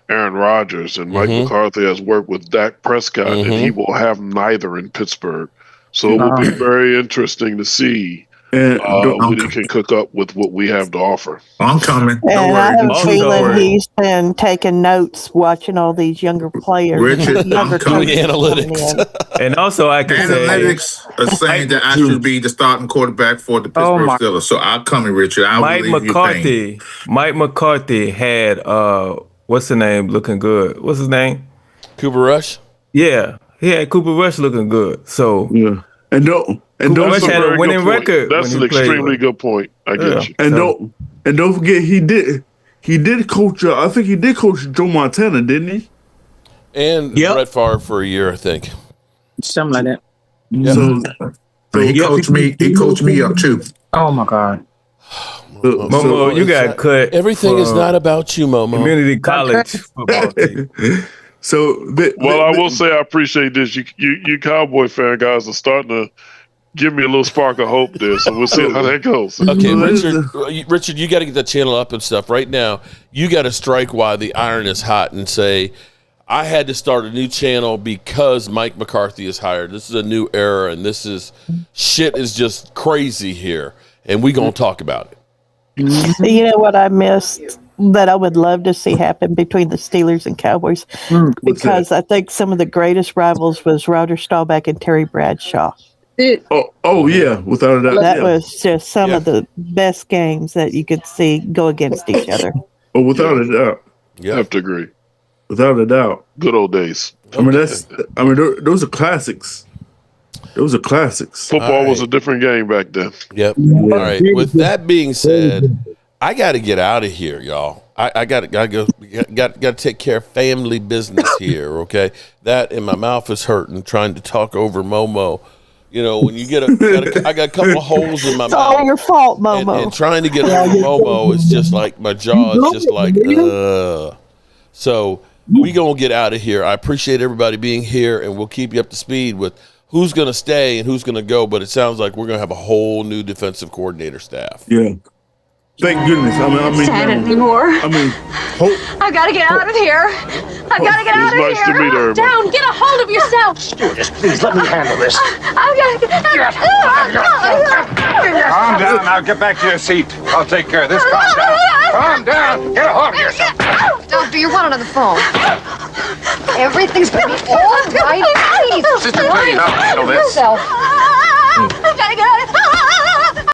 Aaron Rodgers, and Mike McCarthy has worked with Dak Prescott, and he will have neither in Pittsburgh. So it will be very interesting to see what he can cook up with what we have to offer. I'm coming. And I have a feeling he's been taking notes, watching all these younger players. Richard, I'm coming. Analytics. And also, I can analytics are saying that I should be the starting quarterback for the Pittsburgh Steelers. So I'm coming, Richard. Mike McCarthy had what's the name looking good? What's his name? Cooper Rush. Yeah, he had Cooper Rush looking good. So yeah, and Cooper Rush had a winning record. That's an extremely good point. I get you. And don't forget he did coach. I think he did coach Joe Montana, didn't he? And Brett Favre for a year, I think. Something like that. Yep. So he coached me. He coached me up too. Oh my God. Momo, you got cut. Everything is not about you, Momo. Community college football team. I will say I appreciate this. You Cowboy fan guys are starting to give me a little spark of hope there. So we'll see how that goes. Okay, Richard, you got to get that channel up and stuff right now. You got to strike while the iron is hot and say, I had to start a new channel because Mike McCarthy is hired. This is a new era, and shit is just crazy here, and we gonna talk about it. You know what I missed that I would love to see happen between the Steelers and Cowboys? Because I think some of the greatest rivals was Roger Staubach and Terry Bradshaw. Oh yeah, without a doubt. That was just some of the best games that you could see go against each other. Oh, without a doubt. Yeah, I have to agree. Without a doubt. Good old days. I mean, those are classics. Those are classics. Football was a different game back then. Yep. All right. With that being said, I got to get out of here, y'all. I got to go. Got to take care of family business here. Okay. That and my mouth is hurting trying to talk over Momo. When you get I got a couple of holes in my mouth. It's all your fault, Momo. And trying to get over Momo is just like my jaw is just like. So we gonna get out of here. I appreciate everybody being here, and we'll keep you up to speed with who's gonna stay and who's gonna go. But it sounds like we're gonna have a whole new defensive coordinator staff. Yeah. Thank goodness. I gotta get out of here. I gotta get out of here. Nice to meet everybody. Down, get a hold of yourself. Stewardess, please let me handle this. I gotta get out. Calm down. Now get back to your seat. I'll take care of this. Calm down. Calm down. Get a hold of yourself. Doctor, you're wanted on the phone. Everything's gonna be all right. Please. Sister, please, I'll handle this. Yourself. I gotta get